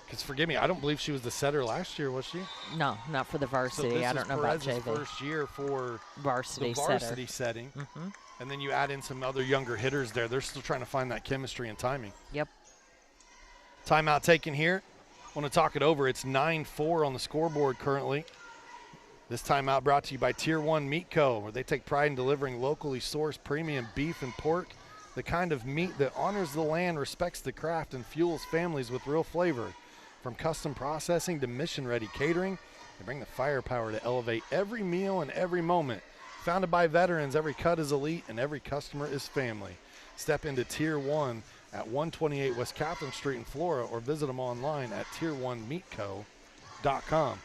Because, forgive me, I don't believe she was the setter last year, was she? No, not for the So varsity. this I is don't know about Perez's JV. first year for Varsity the varsity setting. And then you add in some other younger hitters there. They're still trying to find that chemistry and timing. Yep. Timeout taken here. Want to talk it over. It's 9-4 on the scoreboard currently. This timeout brought to you by Tier 1 Meat Co., where they take pride in delivering locally sourced premium beef and pork, the kind of meat that honors the land, respects the craft, and fuels families with real flavor. From custom processing to mission-ready catering, they bring the firepower to elevate every meal and every moment. Founded by veterans, every cut is elite and every customer is family. Step into Tier 1 at 128 West Catherine Street in Flora, or visit them online at tier1meatco.com.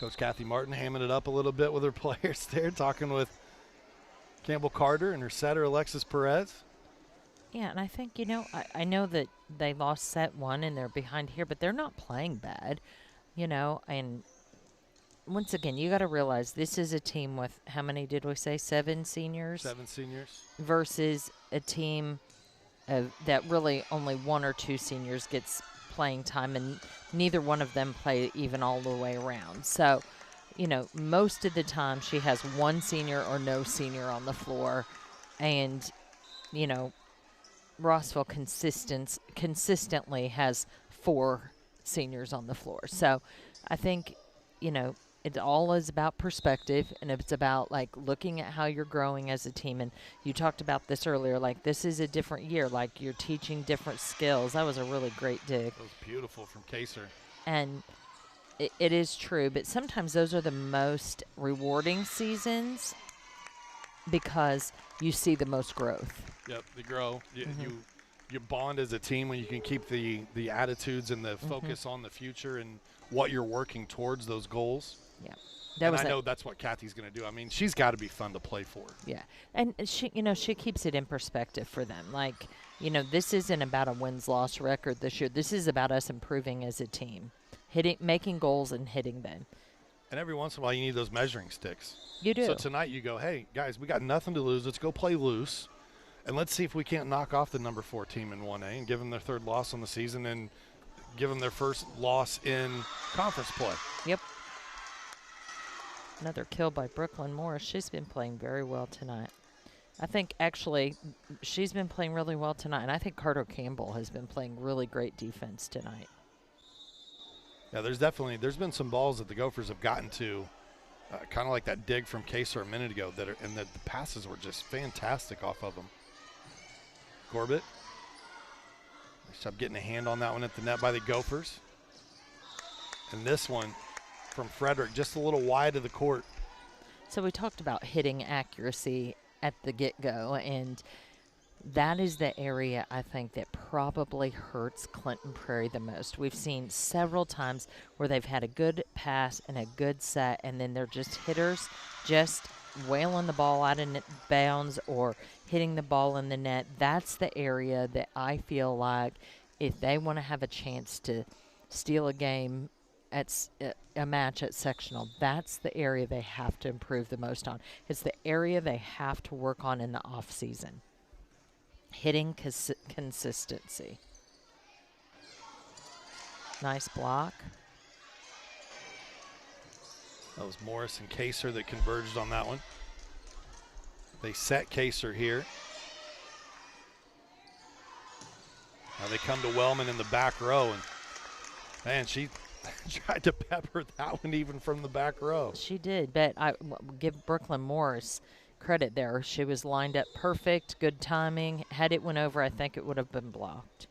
Coach Kathy Martin hamming it up a little bit with her players there, talking with Campbell Carter and her setter, Alexis Perez. Yeah, and I think, I know that they lost set one and they're behind here, but they're not playing bad, and once again, you got to realize this is a team with, how many did we say, 7 seniors? 7 seniors. Versus a team that really only 1 or 2 seniors gets playing time, and neither one of them play even all the way around. So, most of the time she has 1 senior or no senior on the floor, and, Rossville consistently has 4 seniors on the floor. So I think, it all is about perspective, and it's about, looking at how you're growing as a team. And you talked about this earlier, this is a different year, you're teaching different skills. That was a really great dig. That was beautiful from Kaser. And it is true, but sometimes those are the most rewarding seasons because you see the most growth. Yep, they grow. You bond as a team when you can keep the attitudes and the focus on the future and what you're working towards, those goals. Yeah. I know that's what Kathy's going to do. I mean, she's got to be fun to play for. Yeah. And she keeps it in perspective for them. This isn't about a wins-loss record this year. This is about us improving as a team, making goals and hitting them. And every once in a while, you need those measuring sticks. You do. So tonight you go, hey, guys, we got nothing to lose. Let's go play loose. And let's see if we can't knock off the number 4 team in 1A and give them their 3rd loss on the season and give them their first loss in conference play. Yep. Another kill by Brooklyn Morris. She's been playing very well tonight. I think, actually, she's been playing really well tonight. And I think Carter Campbell has been playing really great defense tonight. Yeah, there's been some balls that the Gophers have gotten to, kind of like that dig from Kaser a minute ago, and the passes were just fantastic off of them. Corbett, nice job getting a hand on that one at the net by the Gophers. And this one from Frederick, just a little wide of the court. So we talked about hitting accuracy at the get-go, and that is the area I think that probably hurts Clinton Prairie the most. We've seen several times where they've had a good pass and a good set, and then they're just hitters just wailing the ball out of bounds or hitting the ball in the net. That's the area that I feel like if they want to have a chance to steal a game at a match at sectional, that's the area they have to improve the most on. It's the area they have to work on in the off season. Hitting consistency. Nice block. That was Morris and Kaser that converged on that one. They set Kaser here. Now they come to Wellman in the back row, and man, she tried to pepper that one even from the back row. She did, but I give Brooklyn Morris credit there. She was lined up perfect, good timing. Had it went over, I think it would have been blocked.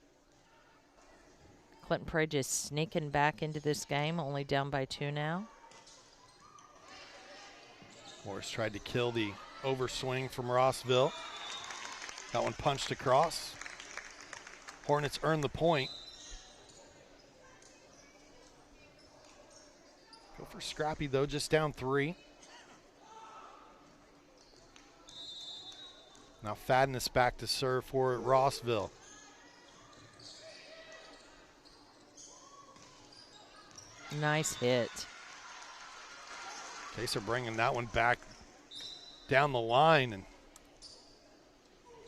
Clinton Prairie just sneaking back into this game, only down by 2 now. Morris tried to kill the overswing from Rossville. That one punched across. Hornets earned the point. Go for Scrappy, though, just down 3. Now Fadden is back to serve for Rossville. Nice hit. Kaser bringing that one back down the line and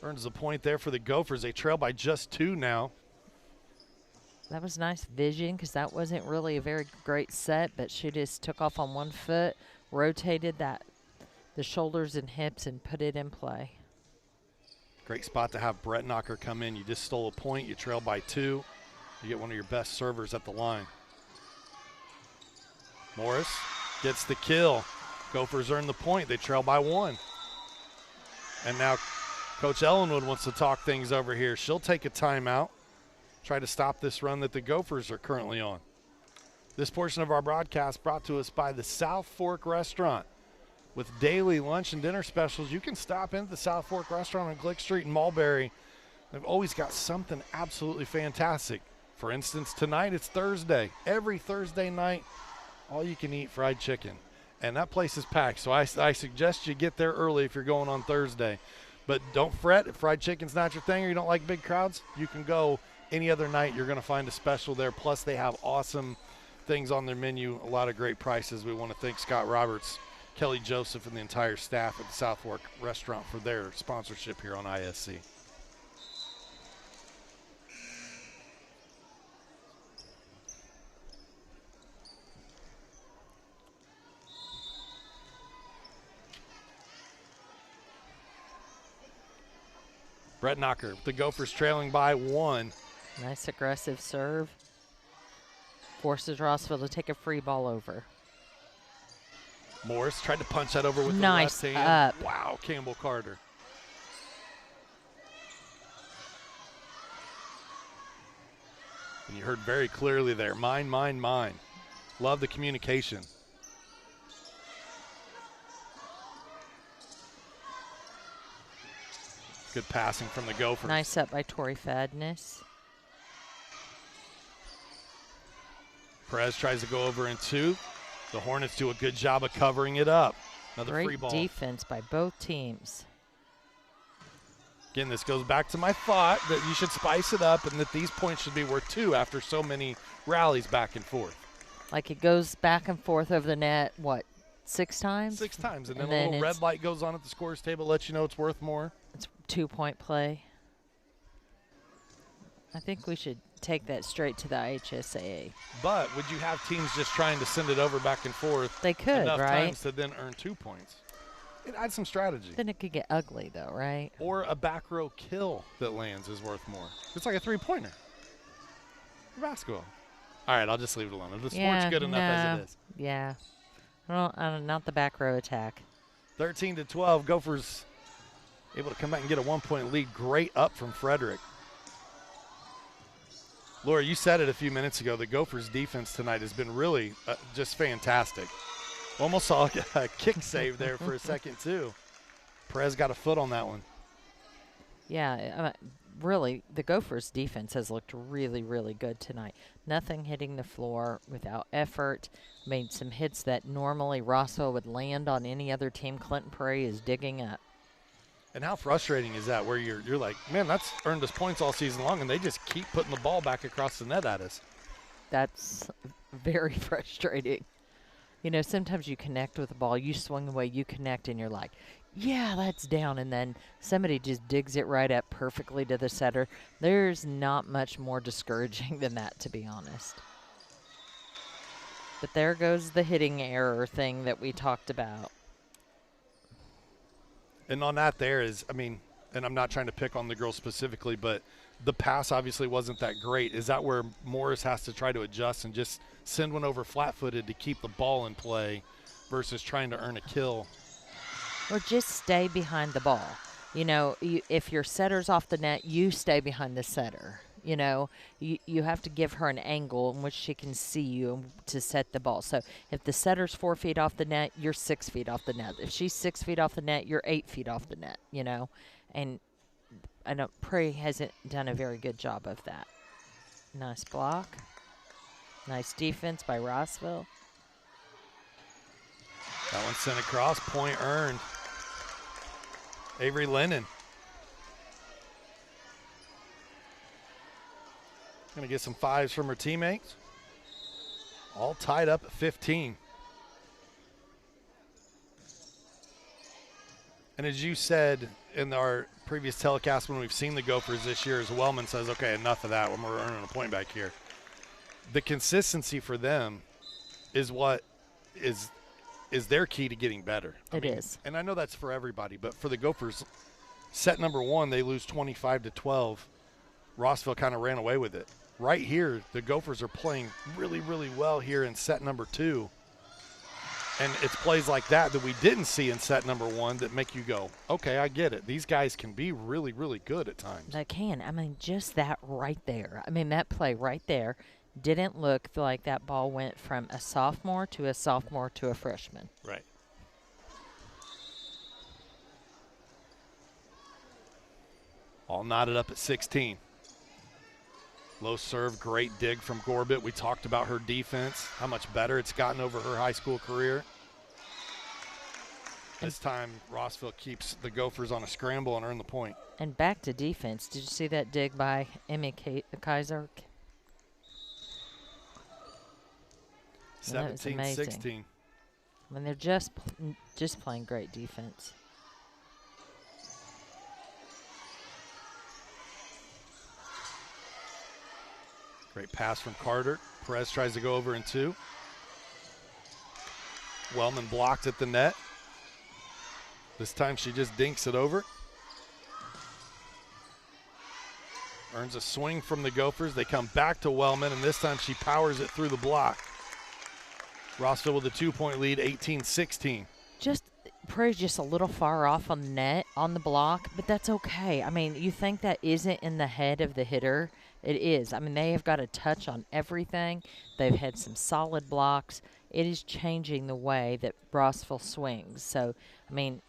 earns the point there for the Gophers. They trail by just 2 now. That was nice vision because that wasn't really a very great set, but she just took off on 1 foot, rotated the shoulders and hips, and put it in play. Great spot to have Brett Knocker come in. You just stole a point. You trail by 2. You get one of your best servers at the line. Morris gets the kill. Gophers earn the point. They trail by 1. And now Coach Ellenwood wants to talk things over here. She'll take a timeout, try to stop this run that the Gophers are currently on. This portion of our broadcast brought to us by the South Fork Restaurant. With daily lunch and dinner specials, you can stop in at the South Fork Restaurant on Glick Street in Mulberry. They've always got something absolutely fantastic. For instance, tonight it's Thursday. Every Thursday night all-you-can-eat fried chicken. And that place is packed, so I suggest you get there early if you're going on Thursday. But don't fret. If fried chicken's not your thing or you don't like big crowds, you can go any other night. You're going to find a special there. Plus, they have awesome things on their menu, a lot of great prices. We want to thank Scott Roberts, Kelly Joseph, and the entire staff at the South Fork Restaurant for their sponsorship here on ISC. Brett Knocker, the Gophers trailing by 1. Nice aggressive serve. Forces Rossville to take a free ball over. Morris tried to punch that over with nice the left hand. Up. Wow, Campbell Carter. And you heard very clearly there, mine, mine, mine. Love the communication. Good passing from the Gophers. Nice up by Tori Fadness. Perez tries to go over in 2. The Hornets do a good job of covering it up. Another Great free ball. Defense by both teams. Again, this goes back to my thought that you should spice it up and that these points should be worth 2 after so many rallies back and forth. Like it goes back and forth over the net, what, 6 times? 6 times, and then then a little red light goes on at the scores table, lets you know it's worth more. It's 2-point play. I think we should take that straight to the IHSAA. But would you have teams just trying to send it over back and forth? They could, enough right? times to then earn 2 points. It adds some strategy. Then it could get ugly, though, right? Or a back row kill that lands is worth more. It's like a 3-pointer. Basketball. All right, I'll just leave it alone. The sport's good enough as it is. Yeah. Well, not the back row attack. 13-12, Gophers able to come back and get a 1-point lead. Great up from Frederick. Laura, you said it a few minutes ago. The Gophers' defense tonight has been really just fantastic. Almost saw a kick save there for a second, too. Perez got a foot on that one. Yeah, really, the Gophers' defense has looked really, really good tonight. Nothing hitting the floor without effort. Made some hits that normally Rossville would land on any other team. Clinton Prairie is digging up. And how frustrating is that where you're like, man, that's earned us points all season long, and they just keep putting the ball back across the net at us. That's very frustrating. You know, sometimes you connect with the ball, you swing away, you connect, and you're like, yeah, that's down. And then somebody just digs it right up perfectly to the setter. There's not much more discouraging than that, to be honest. But there goes the hitting error thing that we talked about. And on that there is, I mean, and I'm not trying to pick on the girls specifically, but the pass obviously wasn't that great. Is that where Morris has to try to adjust and just send one over flat-footed to keep the ball in play versus trying to earn a kill? Or just stay behind the ball. You know, if your setter's off the net, you stay behind the setter. You know, you have to give her an angle in which she can see you to set the ball. So if the setter's 4 feet off the net, you're 6 feet off the net. If she's 6 feet off the net, you're 8 feet off the net, you know. And I know Prairie hasn't done a very good job of that. Nice block. Nice defense by Rossville. That one sent across, point earned. Avery Lennon. Going to get some 5s from her teammates. All tied up at 15. And as you said in our previous telecast when we've seen the Gophers this year, as Wellman says, okay, enough of that. We're earning a point back here. The consistency for them is what is their key to getting better. It is. And I know that's for everybody, but for the Gophers, set number 1, they lose 25-12. Rossville kind of ran away with it. Right here, the Gophers are playing really, really well here in set number 2. And it's plays like that we didn't see in set number 1 that make you go, okay, I get it. These guys can be really, really good at times. They can. I mean, just that right there. I mean, that play right there didn't look like that ball went from a sophomore to a freshman. Right. All knotted up at 16. Low serve, great dig from Gorbett. We talked about her defense, how much better it's gotten over her high school career. This time, Rossville keeps the Gophers on a scramble and earn the point. And back to defense. Did you see that dig by Emmy Kaiser? 17-16. I mean, they're just playing great defense. Great pass from Carter. Perez tries to go over in 2. Wellman blocked at the net. This time she just dinks it over. Earns a swing from the Gophers. They come back to Wellman, and this time she powers it through the block. Rossville with a 2-point lead, 18-16. Prairie's just a little far off on the net, on the block, but that's okay. I mean, you think that isn't in the head of the hitter. It is. I mean, they have got a touch on everything. They've had some solid blocks. It is changing the way that Rossville swings. So, I mean,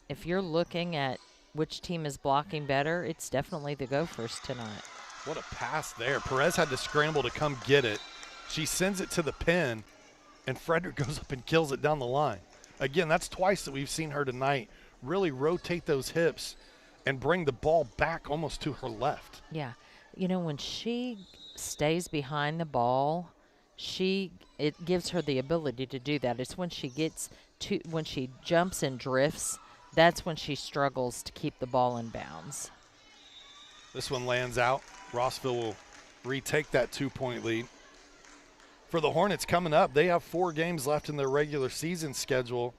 if you're looking at which team is blocking better, it's definitely the Gophers tonight. What a pass there. Perez had to scramble to come get it. She sends it to the pin, and Frederick goes up and kills it down the line. Again, that's twice that we've seen her tonight really rotate those hips and bring the ball back almost to her left. Yeah. You know, when she stays behind the ball, it gives her the ability to do that. It's when she when she jumps and drifts, that's when she struggles to keep the ball in bounds. This one lands out. Rossville will retake that 2-point lead. For the Hornets coming up, they have 4 games left in their regular season schedule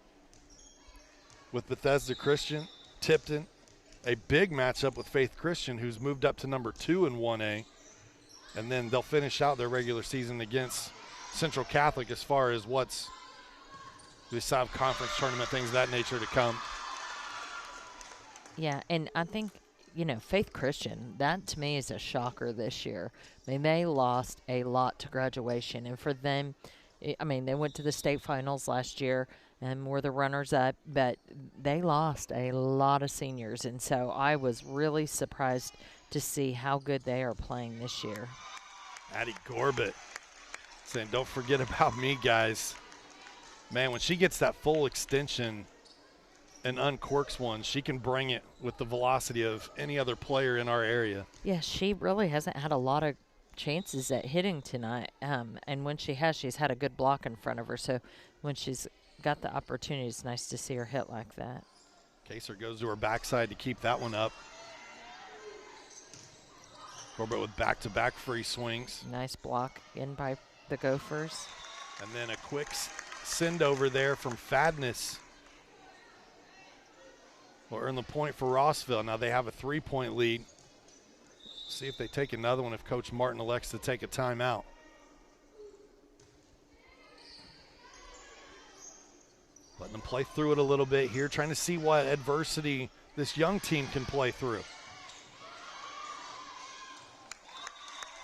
with Bethesda Christian, Tipton, a big matchup with Faith Christian, who's moved up to number 2 in 1A. And then they'll finish out their regular season against Central Catholic as far as we still have conference tournament, things of that nature to come. Yeah, and I think, you know, Faith Christian, that to me is a shocker this year. I mean, they lost a lot to graduation. And for them, I mean, they went to the state finals last year and were the runners-up, but they lost a lot of seniors. And so I was really surprised to see how good they are playing this year. Addie Gorbett saying, don't forget about me, guys. Man, when she gets that full extension and uncorks one, she can bring it with the velocity of any other player in our area. Yeah, she really hasn't had a lot of chances at hitting tonight. And when she has, she's had a good block in front of her. So when she's got the opportunity, it's nice to see her hit like that. Kaser goes to her backside to keep that one up. Corbett with back-to-back free swings. Nice block in by the Gophers. And then a quick send over there from Fadness will earn the point for Rossville. Now they have a 3-point lead. See if they take another one if Coach Martin elects to take a timeout. Letting them play through it a little bit here, trying to see what adversity this young team can play through.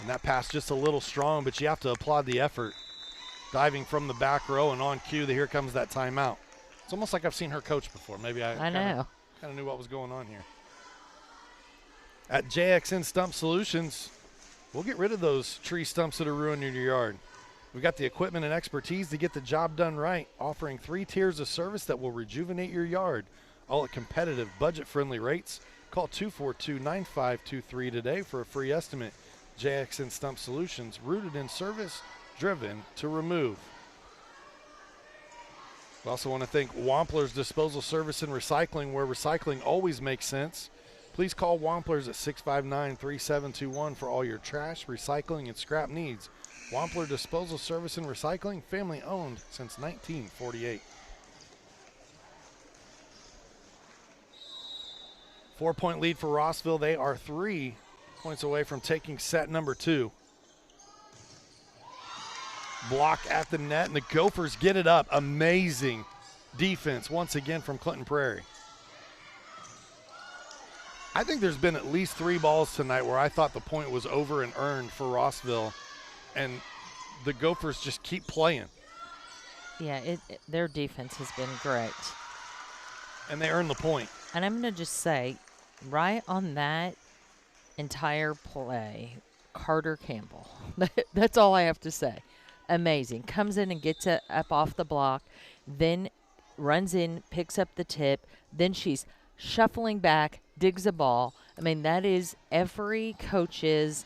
And that pass just a little strong, but you have to applaud the effort. Diving from the back row and on cue, here comes that timeout. It's almost like I've seen her coach before. Maybe I kind of knew what was going on here. At JXN Stump Solutions, we'll get rid of those tree stumps that are ruining your yard. We've got the equipment and expertise to get the job done right, offering 3 tiers of service that will rejuvenate your yard, all at competitive, budget-friendly rates. Call 242-9523 today for a free estimate. JXN Stump Solutions, rooted in service, driven to remove. We also want to thank Wampler's Disposal Service and Recycling, where recycling always makes sense. Please call Wampler's at 659-3721 for all your trash, recycling, and scrap needs. Wampler Disposal Service and Recycling, family owned since 1948. 4-point lead for Rossville. They are 3 points away from taking set number 2. Block at the net, and the Gophers get it up. Amazing defense once again from Clinton Prairie. I think there's been at least 3 balls tonight where I thought the point was over and earned for Rossville, and the Gophers just keep playing. Yeah, their defense has been great. And they earn the point. And I'm going to just say, right on that entire play, Carter Campbell. That's all I have to say. Amazing. Comes in and gets it up off the block, then runs in, picks up the tip, then she's shuffling back, digs a ball. I mean, that is every coach's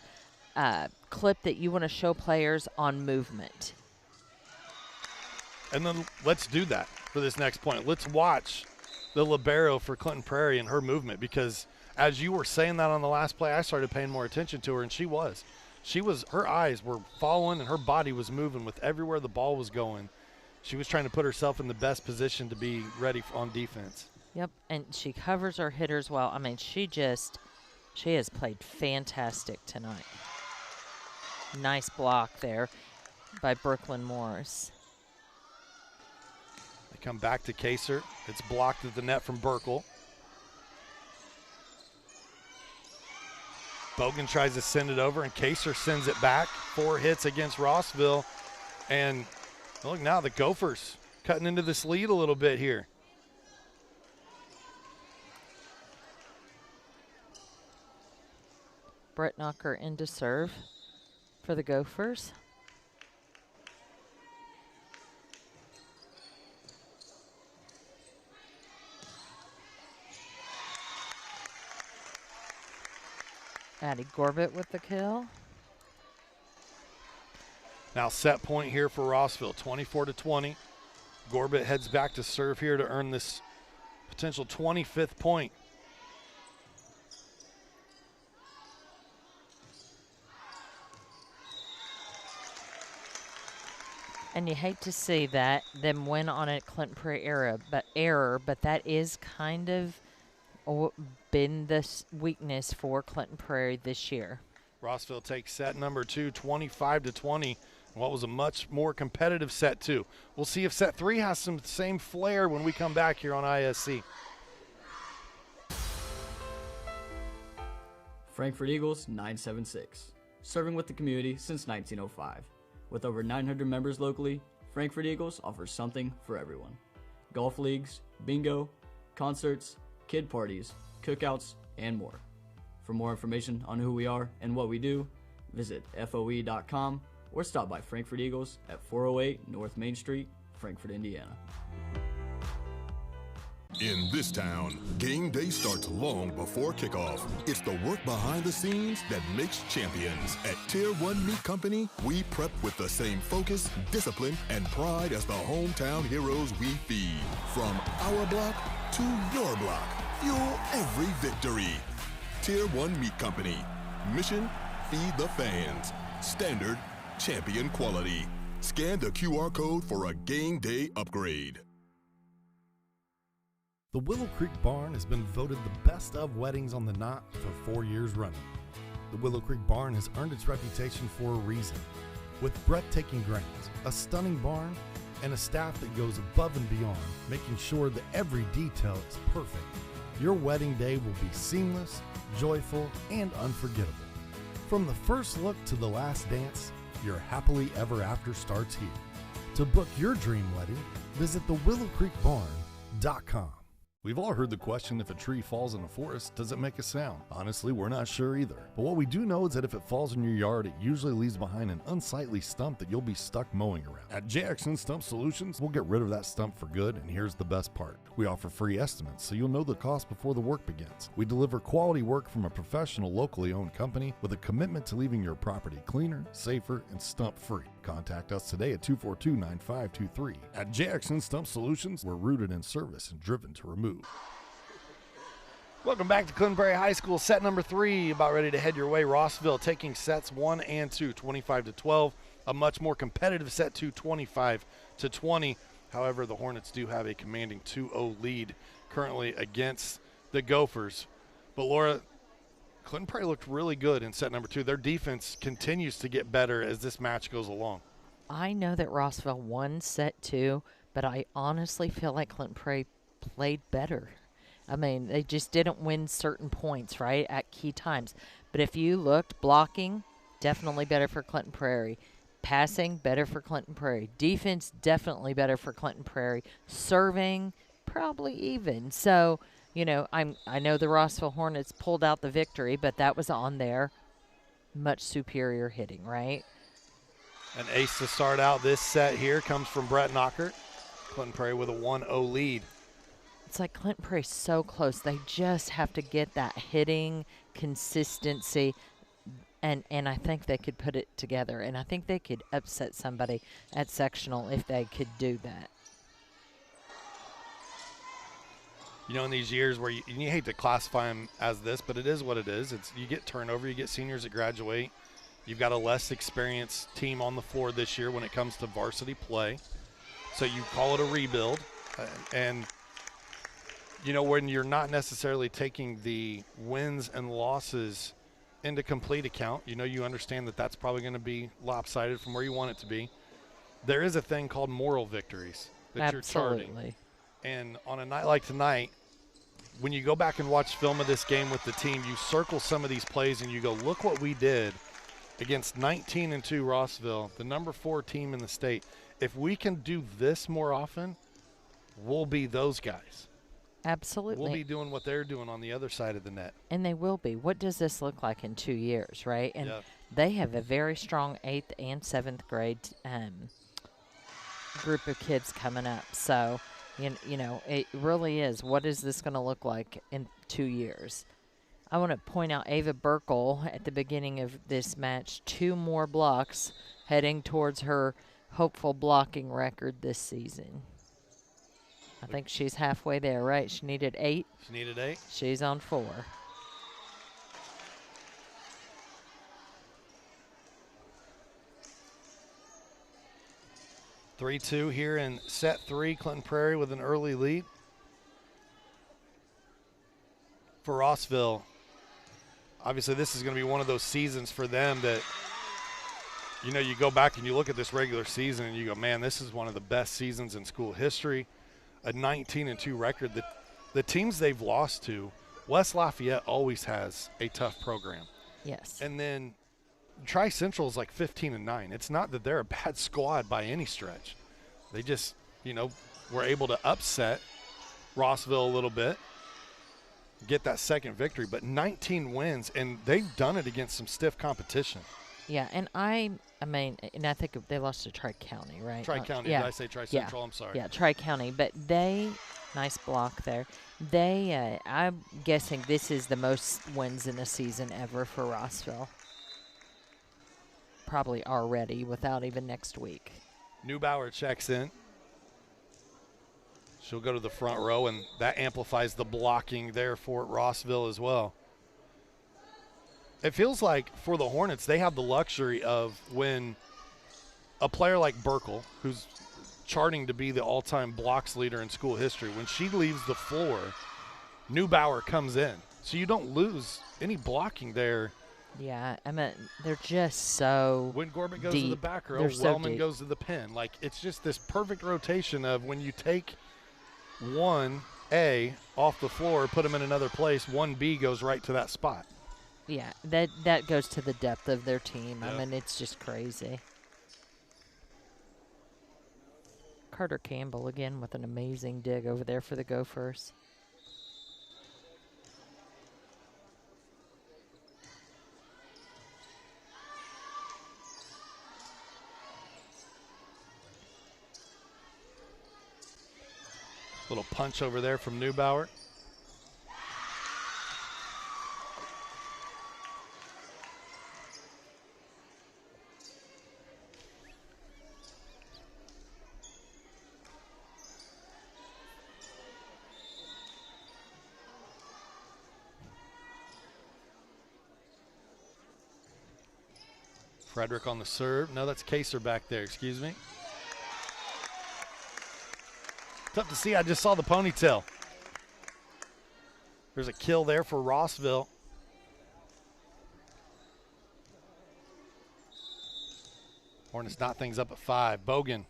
clip that you want to show players on movement. And then let's do that for this next point. Let's watch the libero for Clinton Prairie and her movement, because as you were saying that on the last play, I started paying more attention to her, and her eyes were following and her body was moving with everywhere the ball was going. She was trying to put herself in the best position to be ready on defense. Yep, and she covers her hitters well. I mean, she has played fantastic tonight. Nice block there by Brooklyn Morris. They come back to Kaser. It's blocked at the net from Burkle. Bogan tries to send it over, and Kaser sends it back. 4 hits against Rossville. And look now, the Gophers cutting into this lead a little bit here. Brett Knocker in to serve for the Gophers. Addie Gorbett with the kill. Now set point here for Rossville, 24-20. Gorbett heads back to serve here to earn this potential 25th point. And you hate to see that, them win on a Clinton Prairie error, but that is kind of been the weakness for Clinton Prairie this year. Rossville takes set number 2, 25-20. What was a much more competitive set 2. We'll see if set 3 has some same flair when we come back here on ISC. Frankfort Eagles 976, serving with the community since 1905. With over 900 members locally, Frankfort Eagles offers something for everyone. Golf leagues, bingo, concerts, kid parties, cookouts, and more. For more information on who we are and what we do, visit FOE.com or stop by Frankfort Eagles at 408 North Main Street, Frankfort, Indiana. In this town, game day starts long before kickoff. It's the work behind the scenes that makes champions. At Tier 1 Meat Company, we prep with the same focus, discipline, and pride as the hometown heroes we feed. From our block to your block, fuel every victory. Tier 1 Meat Company. Mission, feed the fans. Standard, champion quality. Scan the QR code for a game day upgrade. The Willow Creek Barn has been voted the best of weddings on the Knot for 4 years running. The Willow Creek Barn has earned its reputation for a reason. With breathtaking grounds, a stunning barn, and a staff that goes above and beyond, making sure that every detail is perfect, your wedding day will be seamless, joyful, and unforgettable. From the first look to the last dance, your happily ever after starts here. To book your dream wedding, visit thewillowcreekbarn.com. We've all heard the question, if a tree falls in a forest, does it make a sound? Honestly, we're not sure either. But what we do know is that if it falls in your yard, it usually leaves behind an unsightly stump that you'll be stuck mowing around. At JXN Stump Solutions, we'll get rid of that stump for good, and here's the best part. We offer free estimates, so you'll know the cost before the work begins. We deliver quality work from a professional, locally owned company with a commitment to leaving your property cleaner, safer, and stump-free. Contact us today at 242-9523. At JXN Stump Solutions, we're rooted in service and driven to remove. Welcome back to Clinton Prairie High School. Set number 3, about ready to head your way. Rossville taking sets 1 and 2, 25-12. A much more competitive set 2, 25-20. However, the Hornets do have a commanding 2-0 lead currently against the Gophers. But Laura, Clinton Prairie looked really good in set number 2. Their defense continues to get better as this match goes along. I know that Rossville won set 2, but I honestly feel like Clinton Prairie played better. I mean, they just didn't win certain points, right, at key times. But if you looked, blocking, definitely better for Clinton Prairie. Passing, better for Clinton Prairie. Defense, definitely better for Clinton Prairie. Serving, probably even. So, you know, I know the Rossville Hornets pulled out the victory, but that was on their much superior hitting, right? An ace to start out this set here comes from Brett Knockert. Clinton Prairie with a 1-0 lead. It's like Clinton Prairie's so close. They just have to get that hitting consistency, and I think they could put it together. And I think they could upset somebody at sectional if they could do that. You know, in these years where you hate to classify them as this, but it is what it is. You get turnover, you get seniors that graduate. You've got a less experienced team on the floor this year when it comes to varsity play. So you call it a rebuild. And, you know, when you're not necessarily taking the wins and losses into complete account, you know, you understand that that's probably going to be lopsided from where you want it to be. There is a thing called moral victories that you're charting. And on a night like tonight, when you go back and watch film of this game with the team, you circle some of these plays and you go, look what we did against 19-2 Rossville, the number 4 team in the state. If we can do this more often, we'll be those guys. Absolutely. We'll be doing what they're doing on the other side of the net. And they will be. What does this look like in 2 years, right? And they have a very strong 8th and 7th grade group of kids coming up. So, you know, it really is. What is this going to look like in 2 years? I want to point out Ava Burkle at the beginning of this match, 2 more blocks heading towards her hopeful blocking record this season. I think she's halfway there, right? She needed 8. She needed 8. She's on 4. (3-2) here in set 3. Clinton Prairie with an early lead. For Rossville, obviously this is going to be one of those seasons for them that, you know, you go back and you look at this regular season and you go, man, this is one of the best seasons in school history. A 19-2 record. The teams they've lost to, West Lafayette always has a tough program. Yes. And then Tri-Central is like 15-9. It's not that they're a bad squad by any stretch. They just, you know, were able to upset Rossville a little bit, get that second victory, but 19 wins, and they've done it against some stiff competition. Yeah, and I mean, and I think they lost to Tri-County, right? Tri-County, yeah. Did I say Tri-Central? Yeah. I'm sorry. Yeah, Tri-County, but nice block there. I'm guessing this is the most wins in a season ever for Rossville. Probably already, without even next week. Neubauer checks in. She'll go to the front row, and that amplifies the blocking there for Rossville as well. It feels like for the Hornets, they have the luxury of when a player like Burkle, who's charting to be the all-time blocks leader in school history, when she leaves the floor, Neubauer comes in. So you don't lose any blocking there. Yeah, I mean, they're just so when Gorbett goes deep. to the back row, so Wellman goes to the pin. Like, it's just this perfect rotation of when you take 1A off the floor, put them in another place, 1B goes right to that spot. Yeah, that goes to the depth of their team. Yeah. I mean, it's just crazy. Carter Campbell again with an amazing dig over there for the Gophers. Little punch over there from Neubauer. Frederick on the serve. No, that's Kaser back there. Excuse me. Tough to see. I just saw the ponytail. There's a kill there for Rossville. Hornets knot things up at 5. Bogan.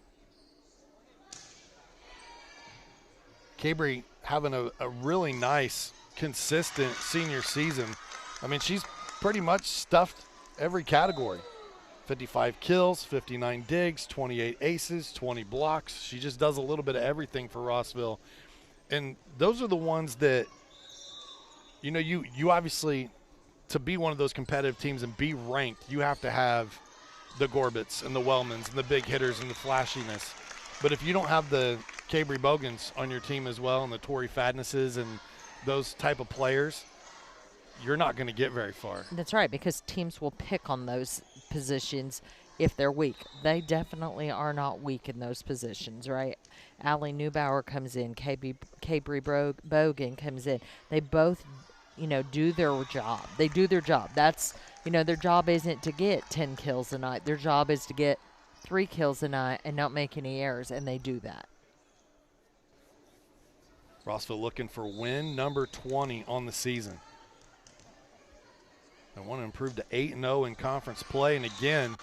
Cabry having a really nice, consistent senior season. I mean, she's pretty much stuffed every category. 55 kills, 59 digs, 28 aces, 20 blocks. She just does a little bit of everything for Rossville. And those are the ones that, you know, you obviously to be one of those competitive teams and be ranked, you have to have the Gorbits and the Wellmans and the big hitters and the flashiness. But if you don't have the Cabry Bogans on your team as well and the Torrey Fadnesses and those type of players, you're not going to get very far. That's right, because teams will pick on those positions if they're weak. They definitely are not weak in those positions, right? Allie Neubauer comes in, Cabry Bogan comes in. They both, do their job. They do their job. That's, their job isn't to get 10 kills a night. Their job is to get 3 kills a night and not make any errors, and they do that. Rossville looking for win number 20 on the season. They want to improve to 8-0 in conference play. And again,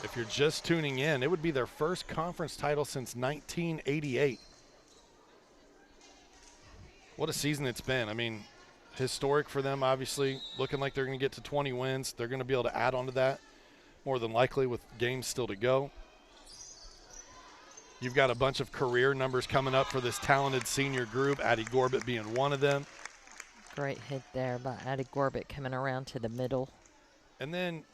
if you're just tuning in, it would be their first conference title since 1988. What a season it's been. I mean, historic for them, obviously. Looking like they're going to get to 20 wins. They're going to be able to add on to that, more than likely, with games still to go. You've got a bunch of career numbers coming up for this talented senior group, Addie Gorbit being one of them. Great hit there by Addie Gorbit coming around to the middle. And then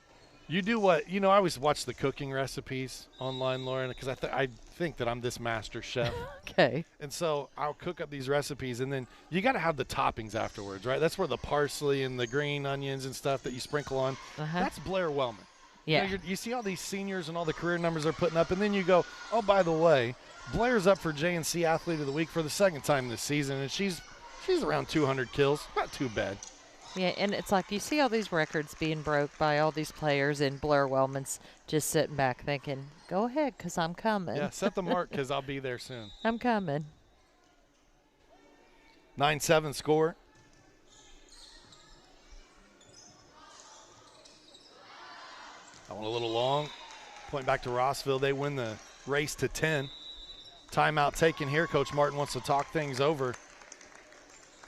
you do what, I always watch the cooking recipes online, Lauren, because I think that I'm this master chef. Okay. And so I'll cook up these recipes, and then you got to have the toppings afterwards, right? That's where the parsley and the green onions and stuff that you sprinkle on, that's Blair Wellman. Yeah. You see all these seniors and all the career numbers they're putting up, and then you go, oh, by the way, Blair's up for J&C Athlete of the Week for the second time this season, and she's around 200 kills. Not too bad. Yeah, and it's like you see all these records being broke by all these players, and Blair Wellman's just sitting back thinking, go ahead, because I'm coming. Yeah, set the mark because I'll be there soon. I'm coming. 9-7 score. That one a little long. Point back to Rossville. They win the race to 10. Timeout taken here. Coach Martin wants to talk things over.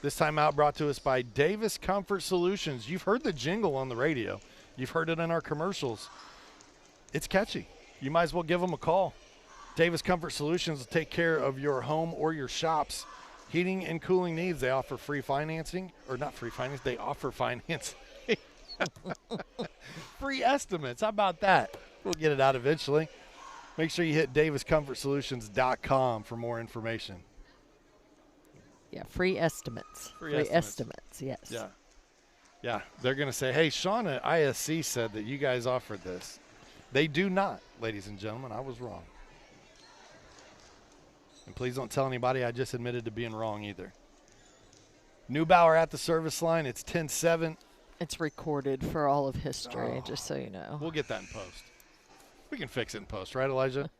This timeout brought to us by Davis Comfort Solutions. You've heard the jingle on the radio. You've heard it in our commercials. It's catchy. You might as well give them a call. Davis Comfort Solutions will take care of your home or your shop's heating and cooling needs. They offer free financing, or not free finance, they offer financing. Free estimates. How about that? We'll get it out eventually. Make sure you hit daviscomfortsolutions.com for more information. Yeah, free estimates. Free estimates, yes. Yeah. Yeah, they're going to say, hey, Sean at ISC said that you guys offered this. They do not, ladies and gentlemen. I was wrong. And please don't tell anybody I just admitted to being wrong either. Neubauer at the service line. It's 10-7. It's recorded for all of history, just so you know. We'll get that in post. We can fix it in post, right, Elijah?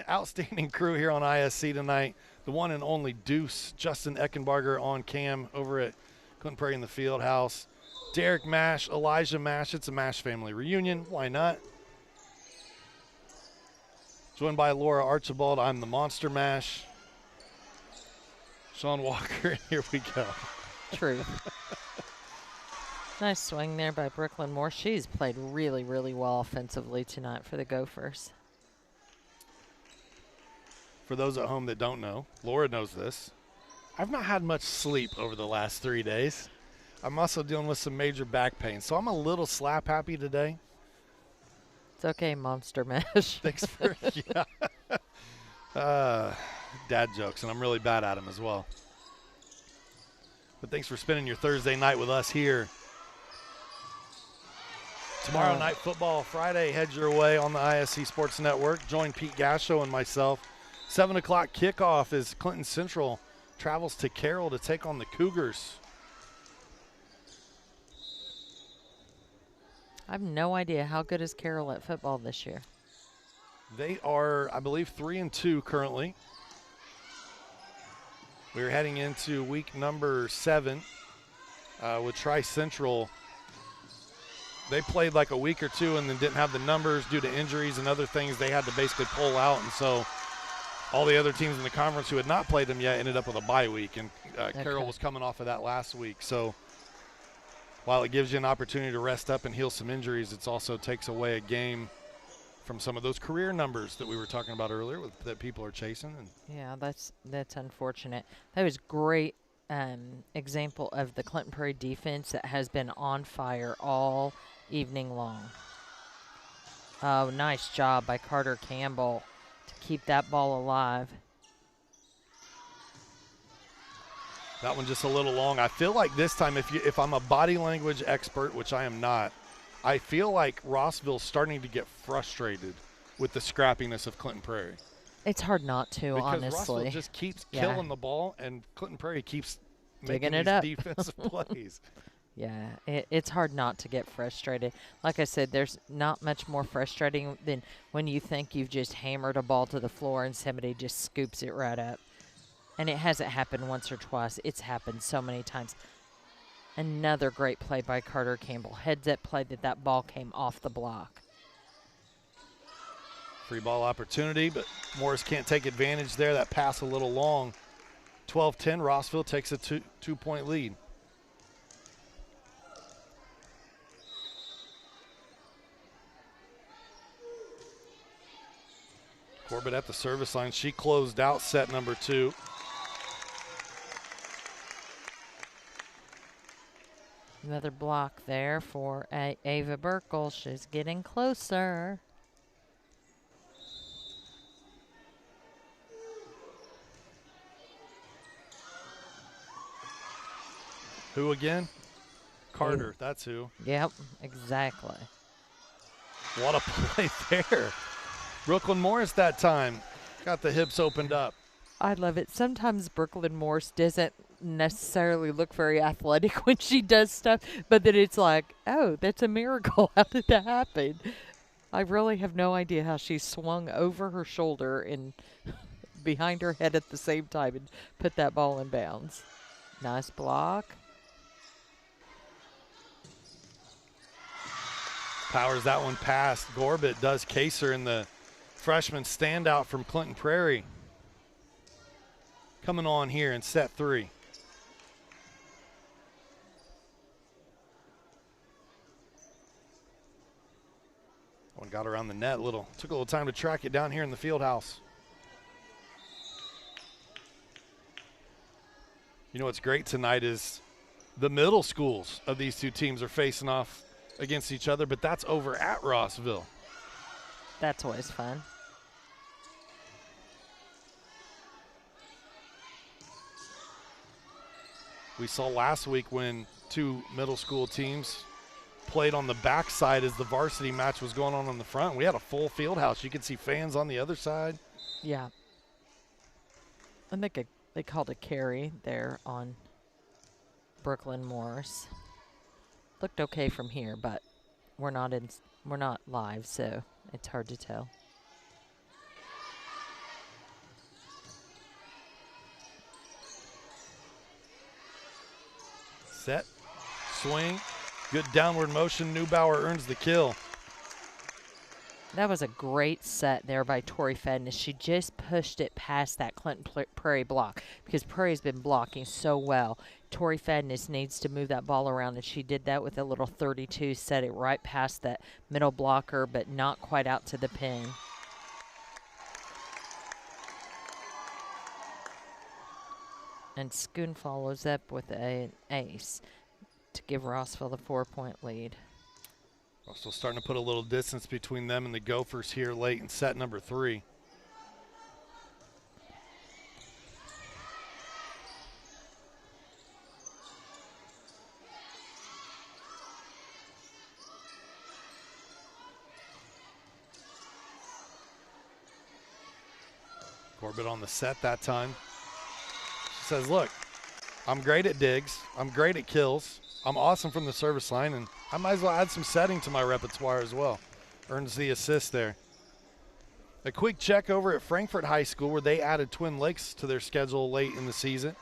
Outstanding crew here on ISC tonight. The one and only Deuce, Justin Eckenbarger on cam over at Clinton Prairie in the field house. Derek Mash, Elijah Mash. It's a Mash family reunion. Why not? Joined by Laura Archibald. I'm the Monster Mash. Sean Walker, here we go. True. Nice swing there by Brooklyn Moore. She's played really, really well offensively tonight for the Gophers. For those at home that don't know, Laura knows this. I've not had much sleep over the last 3 days. I'm also dealing with some major back pain, so I'm a little slap happy today. It's okay, Monster Mash. Thanks for, dad jokes, and I'm really bad at them as well. But thanks for spending your Thursday night with us here. Tomorrow night football, Friday, head your way on the ISC Sports Network. Join Pete Gasho and myself. 7 o'clock kickoff as Clinton Central travels to Carroll to take on the Cougars. I have no idea. How good is Carroll at football this year? They are, I believe, 3-2 currently. We're heading into week number 7 with Tri-Central. They played like a week or two and then didn't have the numbers due to injuries and other things. They had to basically pull out, and so all the other teams in the conference who had not played them yet ended up with a bye week, and Carroll was coming off of that last week. So while it gives you an opportunity to rest up and heal some injuries, it also takes away a game from some of those career numbers that we were talking about earlier that people are chasing. And yeah, that's unfortunate. That was great example of the Clinton Prairie defense that has been on fire all evening long. Oh, nice job by Carter Campbell to keep that ball alive. That one just a little long. I feel like this time, if I'm a body language expert, which I am not, I feel like Rossville's starting to get frustrated with the scrappiness of Clinton Prairie. It's hard not to, because honestly. Rossville just keeps killing the ball, and Clinton Prairie keeps digging making it these up. defensive plays. Yeah, it's hard not to get frustrated. Like I said, there's not much more frustrating than when you think you've just hammered a ball to the floor and somebody just scoops it right up. And it hasn't happened once or twice. It's happened so many times. Another great play by Carter Campbell. Heads-up play that ball came off the block. Free ball opportunity, but Morris can't take advantage there. That pass a little long. 12-10, Rossville takes a two-point lead. Corbett at the service line. She closed out set number 2. Another block there for Ava Burkle. She's getting closer. Who again? Carter, that's who. Yep, exactly. What a play there. Brooklyn Morris that time got the hips opened up. I love it. Sometimes Brooklyn Morse doesn't necessarily look very athletic when she does stuff, but then it's like, oh, that's a miracle. How did that happen? I really have no idea how she swung over her shoulder and behind her head at the same time and put that ball in bounds. Nice block. Powers that one past. Gorbett does Kaser in the freshman standout from Clinton Prairie. Coming on here in set 3. One got around the net took a little time to track it down here in the field house. You know what's great tonight is the middle schools of these two teams are facing off against each other, but that's over at Rossville. That's always fun. We saw last week when two middle school teams played on the backside as the varsity match was going on the front. We had a full field house. You could see fans on the other side. Yeah. I think they called a carry there on Brooklyn Morris. Looked okay from here, but we're not live, so it's hard to tell. Set, swing, good downward motion. Neubauer earns the kill. That was a great set there by Tori Fedden. She just pushed it past that Clinton Prairie block because Prairie's been blocking so well. Tori Fedden needs to move that ball around, and she did that with a little 32, set it right past that middle blocker, but not quite out to the pin. And Schoon follows up with an ace to give Rossville the 4-point lead. Also starting to put a little distance between them and the Gophers here late in set number 3. Corbett on the set that time. She says, look, I'm great at digs. I'm great at kills. I'm awesome from the service line, and I might as well add some setting to my repertoire as well. Earns the assist there. A quick check over at Frankfort High School where they added Twin Lakes to their schedule late in the season.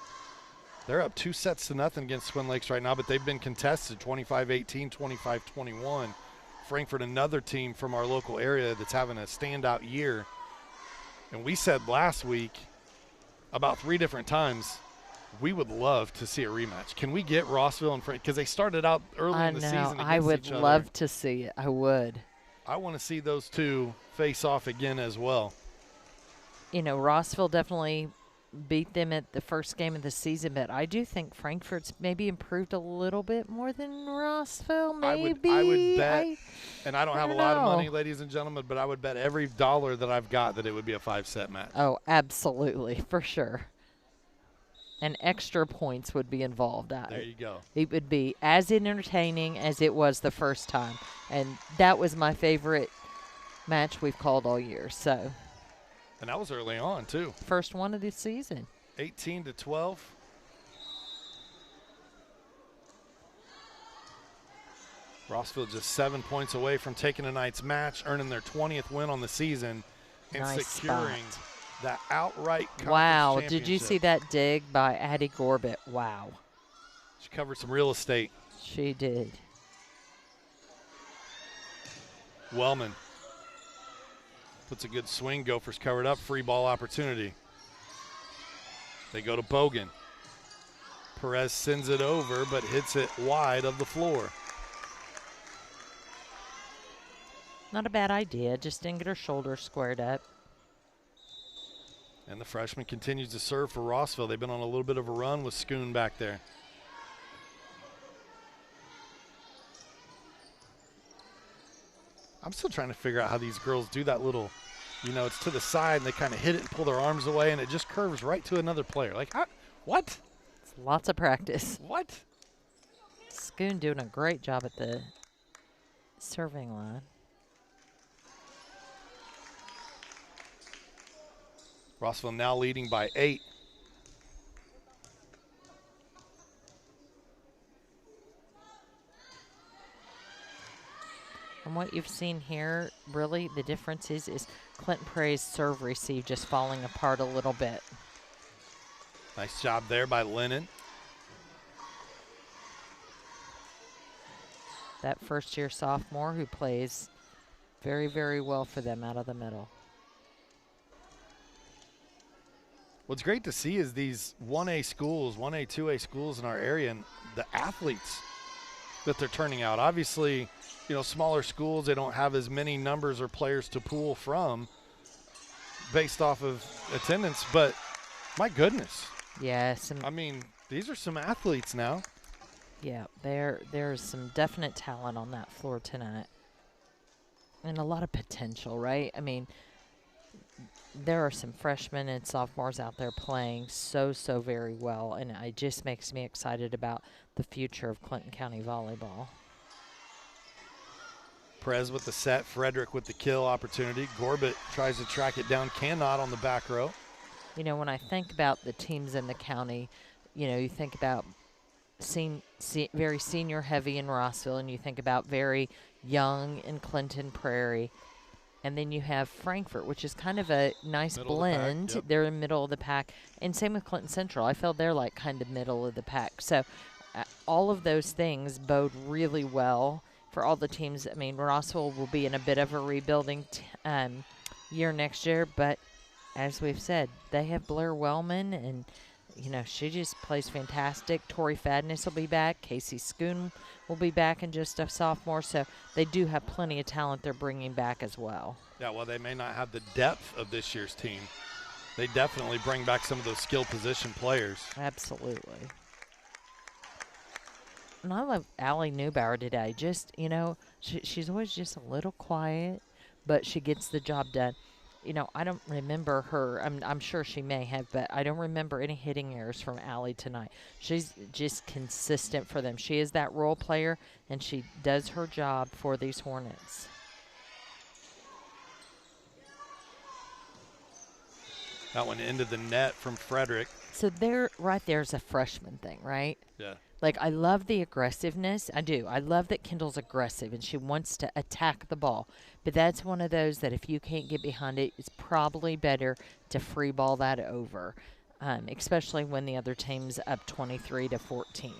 They're up 2-0 against Twin Lakes right now, but they've been contested 25-18, 25-21. Frankfort, another team from our local area that's having a standout year. And we said last week about 3 different times, we would love to see a rematch. Can we get Rossville and Frankfort? Because they started out early in the season against each other. I would love to see it. I would. I want to see those two face off again as well. You know, Rossville definitely beat them at the first game of the season, but I do think Frankfurt's maybe improved a little bit more than Rossville, maybe. I would bet, and I don't have a lot of money, know. ladies and gentlemen, but I would bet every dollar that I've got that it would be a 5-set match. Oh, absolutely, for sure. And extra points would be involved. There you go. It would be as entertaining as it was the first time, and that was my favorite match we've called all year. So. And that was early on, too. First one of the season. 18-12. Rossville just 7 points away from taking tonight's match, earning their 20th win on the season, and Nice securing spot. that outright conference Wow, did you championship. see that dig by Addie Gorbett? Wow. She covered some real estate. She did. Wellman puts a good swing. Gophers covered up. Free ball opportunity. They go to Bogan. Perez sends it over, but hits it wide of the floor. Not a bad idea. Just didn't get her shoulders squared up. And the freshman continues to serve for Rossville. They've been on a little bit of a run with Schoon back there. I'm still trying to figure out how these girls do that little, it's to the side and they kind of hit it and pull their arms away and it just curves right to another player. Like, how, what? It's lots of practice. What? Schoon doing a great job at the serving line. Rossville now leading by 8. And what you've seen here, really, the difference is Clinton Prairie's serve receive just falling apart a little bit. Nice job there by Lennon. That first-year sophomore who plays very, very well for them out of the middle. What's great to see is these 1A schools, 1A, 2A schools in our area and the athletes that they're turning out. Obviously, smaller schools, they don't have as many numbers or players to pull from based off of attendance, but my goodness. Yes. I mean, these are some athletes now. Yeah, there's some definite talent on that floor tonight. And a lot of potential, right? I mean, there are some freshmen and sophomores out there playing so very well, and it just makes me excited about the future of Clinton County volleyball. Perez with the set, Frederick with the kill opportunity. Gorbett tries to track it down, cannot on the back row. When I think about the teams in the county, you think about very senior heavy in Rossville, and you think about very young in Clinton Prairie. And then you have Frankfurt, which is kind of a nice blend. Yep. They're in the middle of the pack. And same with Clinton Central. I feel they're like kind of middle of the pack. So all of those things bode really well for all the teams. I mean, Rossville will be in a bit of a rebuilding year next year. But as we've said, they have Blair Wellman, and, she just plays fantastic. Tori Fadness will be back. Casey Schoon will be back in just a sophomore. So they do have plenty of talent they're bringing back as well. Yeah, well, they may not have the depth of this year's team. They definitely bring back some of those skill position players. Absolutely. And I love Allie Neubauer today. Just, she's always just a little quiet, but she gets the job done. I don't remember her. I'm sure she may have, but I don't remember any hitting errors from Allie tonight. She's just consistent for them. She is that role player, and she does her job for these Hornets. That one into the net from Frederick. So right there's a freshman thing, right? Yeah. Like, I love the aggressiveness. I do. I love that Kendall's aggressive and she wants to attack the ball. But that's one of those that if you can't get behind it, it's probably better to free ball that over, especially when the other team's up 23-14.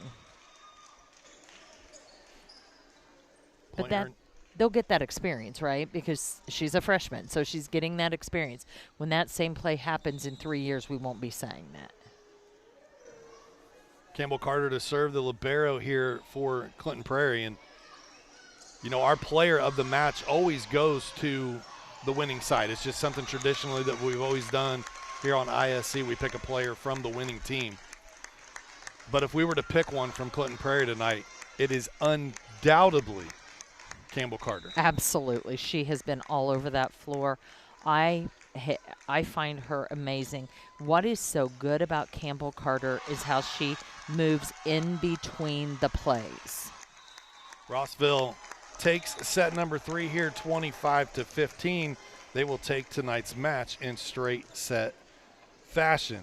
But they'll get that experience, right? Because she's a freshman, so she's getting that experience. When that same play happens in 3 years, we won't be saying that. Campbell Carter to serve the libero here for Clinton Prairie. And, our player of the match always goes to the winning side. It's just something traditionally that we've always done Here on ISC, we pick a player from the winning team. But if we were to pick one from Clinton Prairie tonight, it is undoubtedly Campbell Carter. Absolutely. She has been all over that floor. I find her amazing. What is so good about Campbell Carter is how she moves in between the plays. Rossville takes set number 3 here, 25-15. They will take tonight's match in straight set fashion.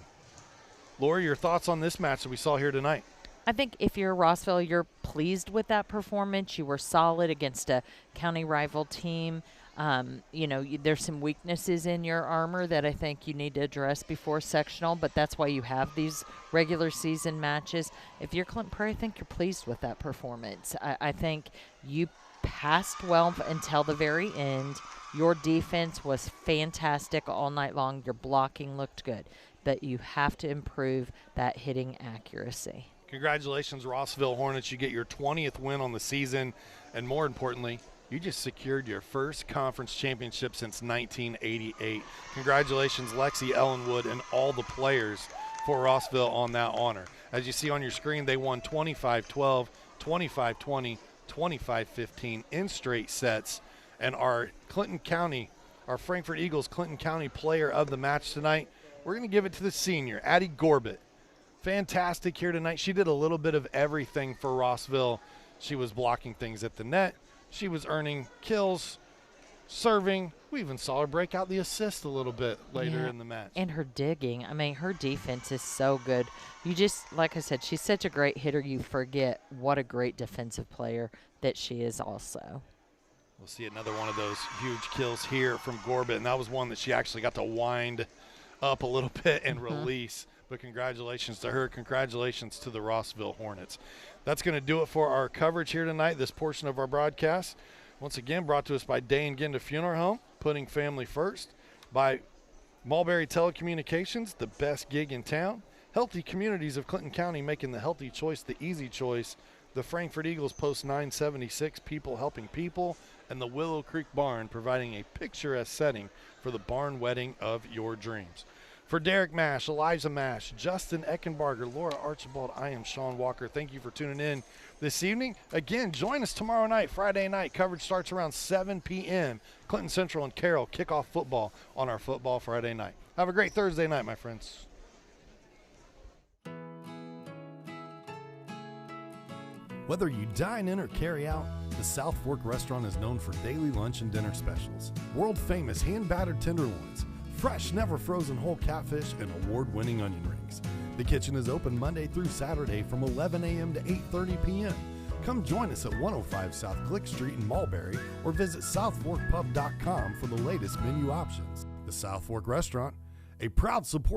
Lori, your thoughts on this match that we saw here tonight? I think if you're Rossville, you're pleased with that performance. You were solid against a county rival team. There's some weaknesses in your armor that I think you need to address before sectional, but that's why you have these regular season matches. If you're Clinton Prairie, I think you're pleased with that performance. I think you passed well until the very end. Your defense was fantastic all night long. Your blocking looked good, but you have to improve that hitting accuracy. Congratulations, Rossville Hornets. You get your 20th win on the season, and more importantly, you just secured your first conference championship since 1988. Congratulations, Lexi Ellenwood and all the players for Rossville on that honor. As you see on your screen, they won 25-12, 25-20, 25-15 in straight sets. And our Frankfort Eagles Clinton County player of the match tonight, we're going to give it to the senior, Addie Gorbett. Fantastic here tonight. She did a little bit of everything for Rossville. She was blocking things at the net. She was earning kills, serving. We even saw her break out the assist a little bit later in the match. And her digging. I mean, her defense is so good. You just, like I said, she's such a great hitter. You forget what a great defensive player that she is also. We'll see another one of those huge kills here from Gorbett, and that was one that she actually got to wind up a little bit and release. But congratulations to her. Congratulations to the Rossville Hornets. That's going to do it for our coverage here tonight, this portion of our broadcast. Once again, brought to us by Day and Ginda Funeral Home, putting family first, by Mulberry Telecommunications, the best gig in town, Healthy Communities of Clinton County, making the healthy choice the easy choice, the Frankfort Eagles Post 976, people helping people, and the Willow Creek Barn, providing a picturesque setting for the barn wedding of your dreams. For Derek Mash, Eliza Mash, Justin Eckenbarger, Laura Archibald, I am Sean Walker. Thank you for tuning in this evening. Again, join us tomorrow night, Friday night. Coverage starts around 7 p.m. Clinton Central and Carroll kick off football on our Football Friday night. Have a great Thursday night, my friends. Whether you dine in or carry out, the South Fork restaurant is known for daily lunch and dinner specials, world-famous hand-battered tenderloins, fresh, never-frozen whole catfish, and award-winning onion rings. The kitchen is open Monday through Saturday from 11 a.m. to 8:30 p.m. Come join us at 105 South Glick Street in Mulberry or visit southforkpub.com for the latest menu options. The South Fork Restaurant, a proud supporter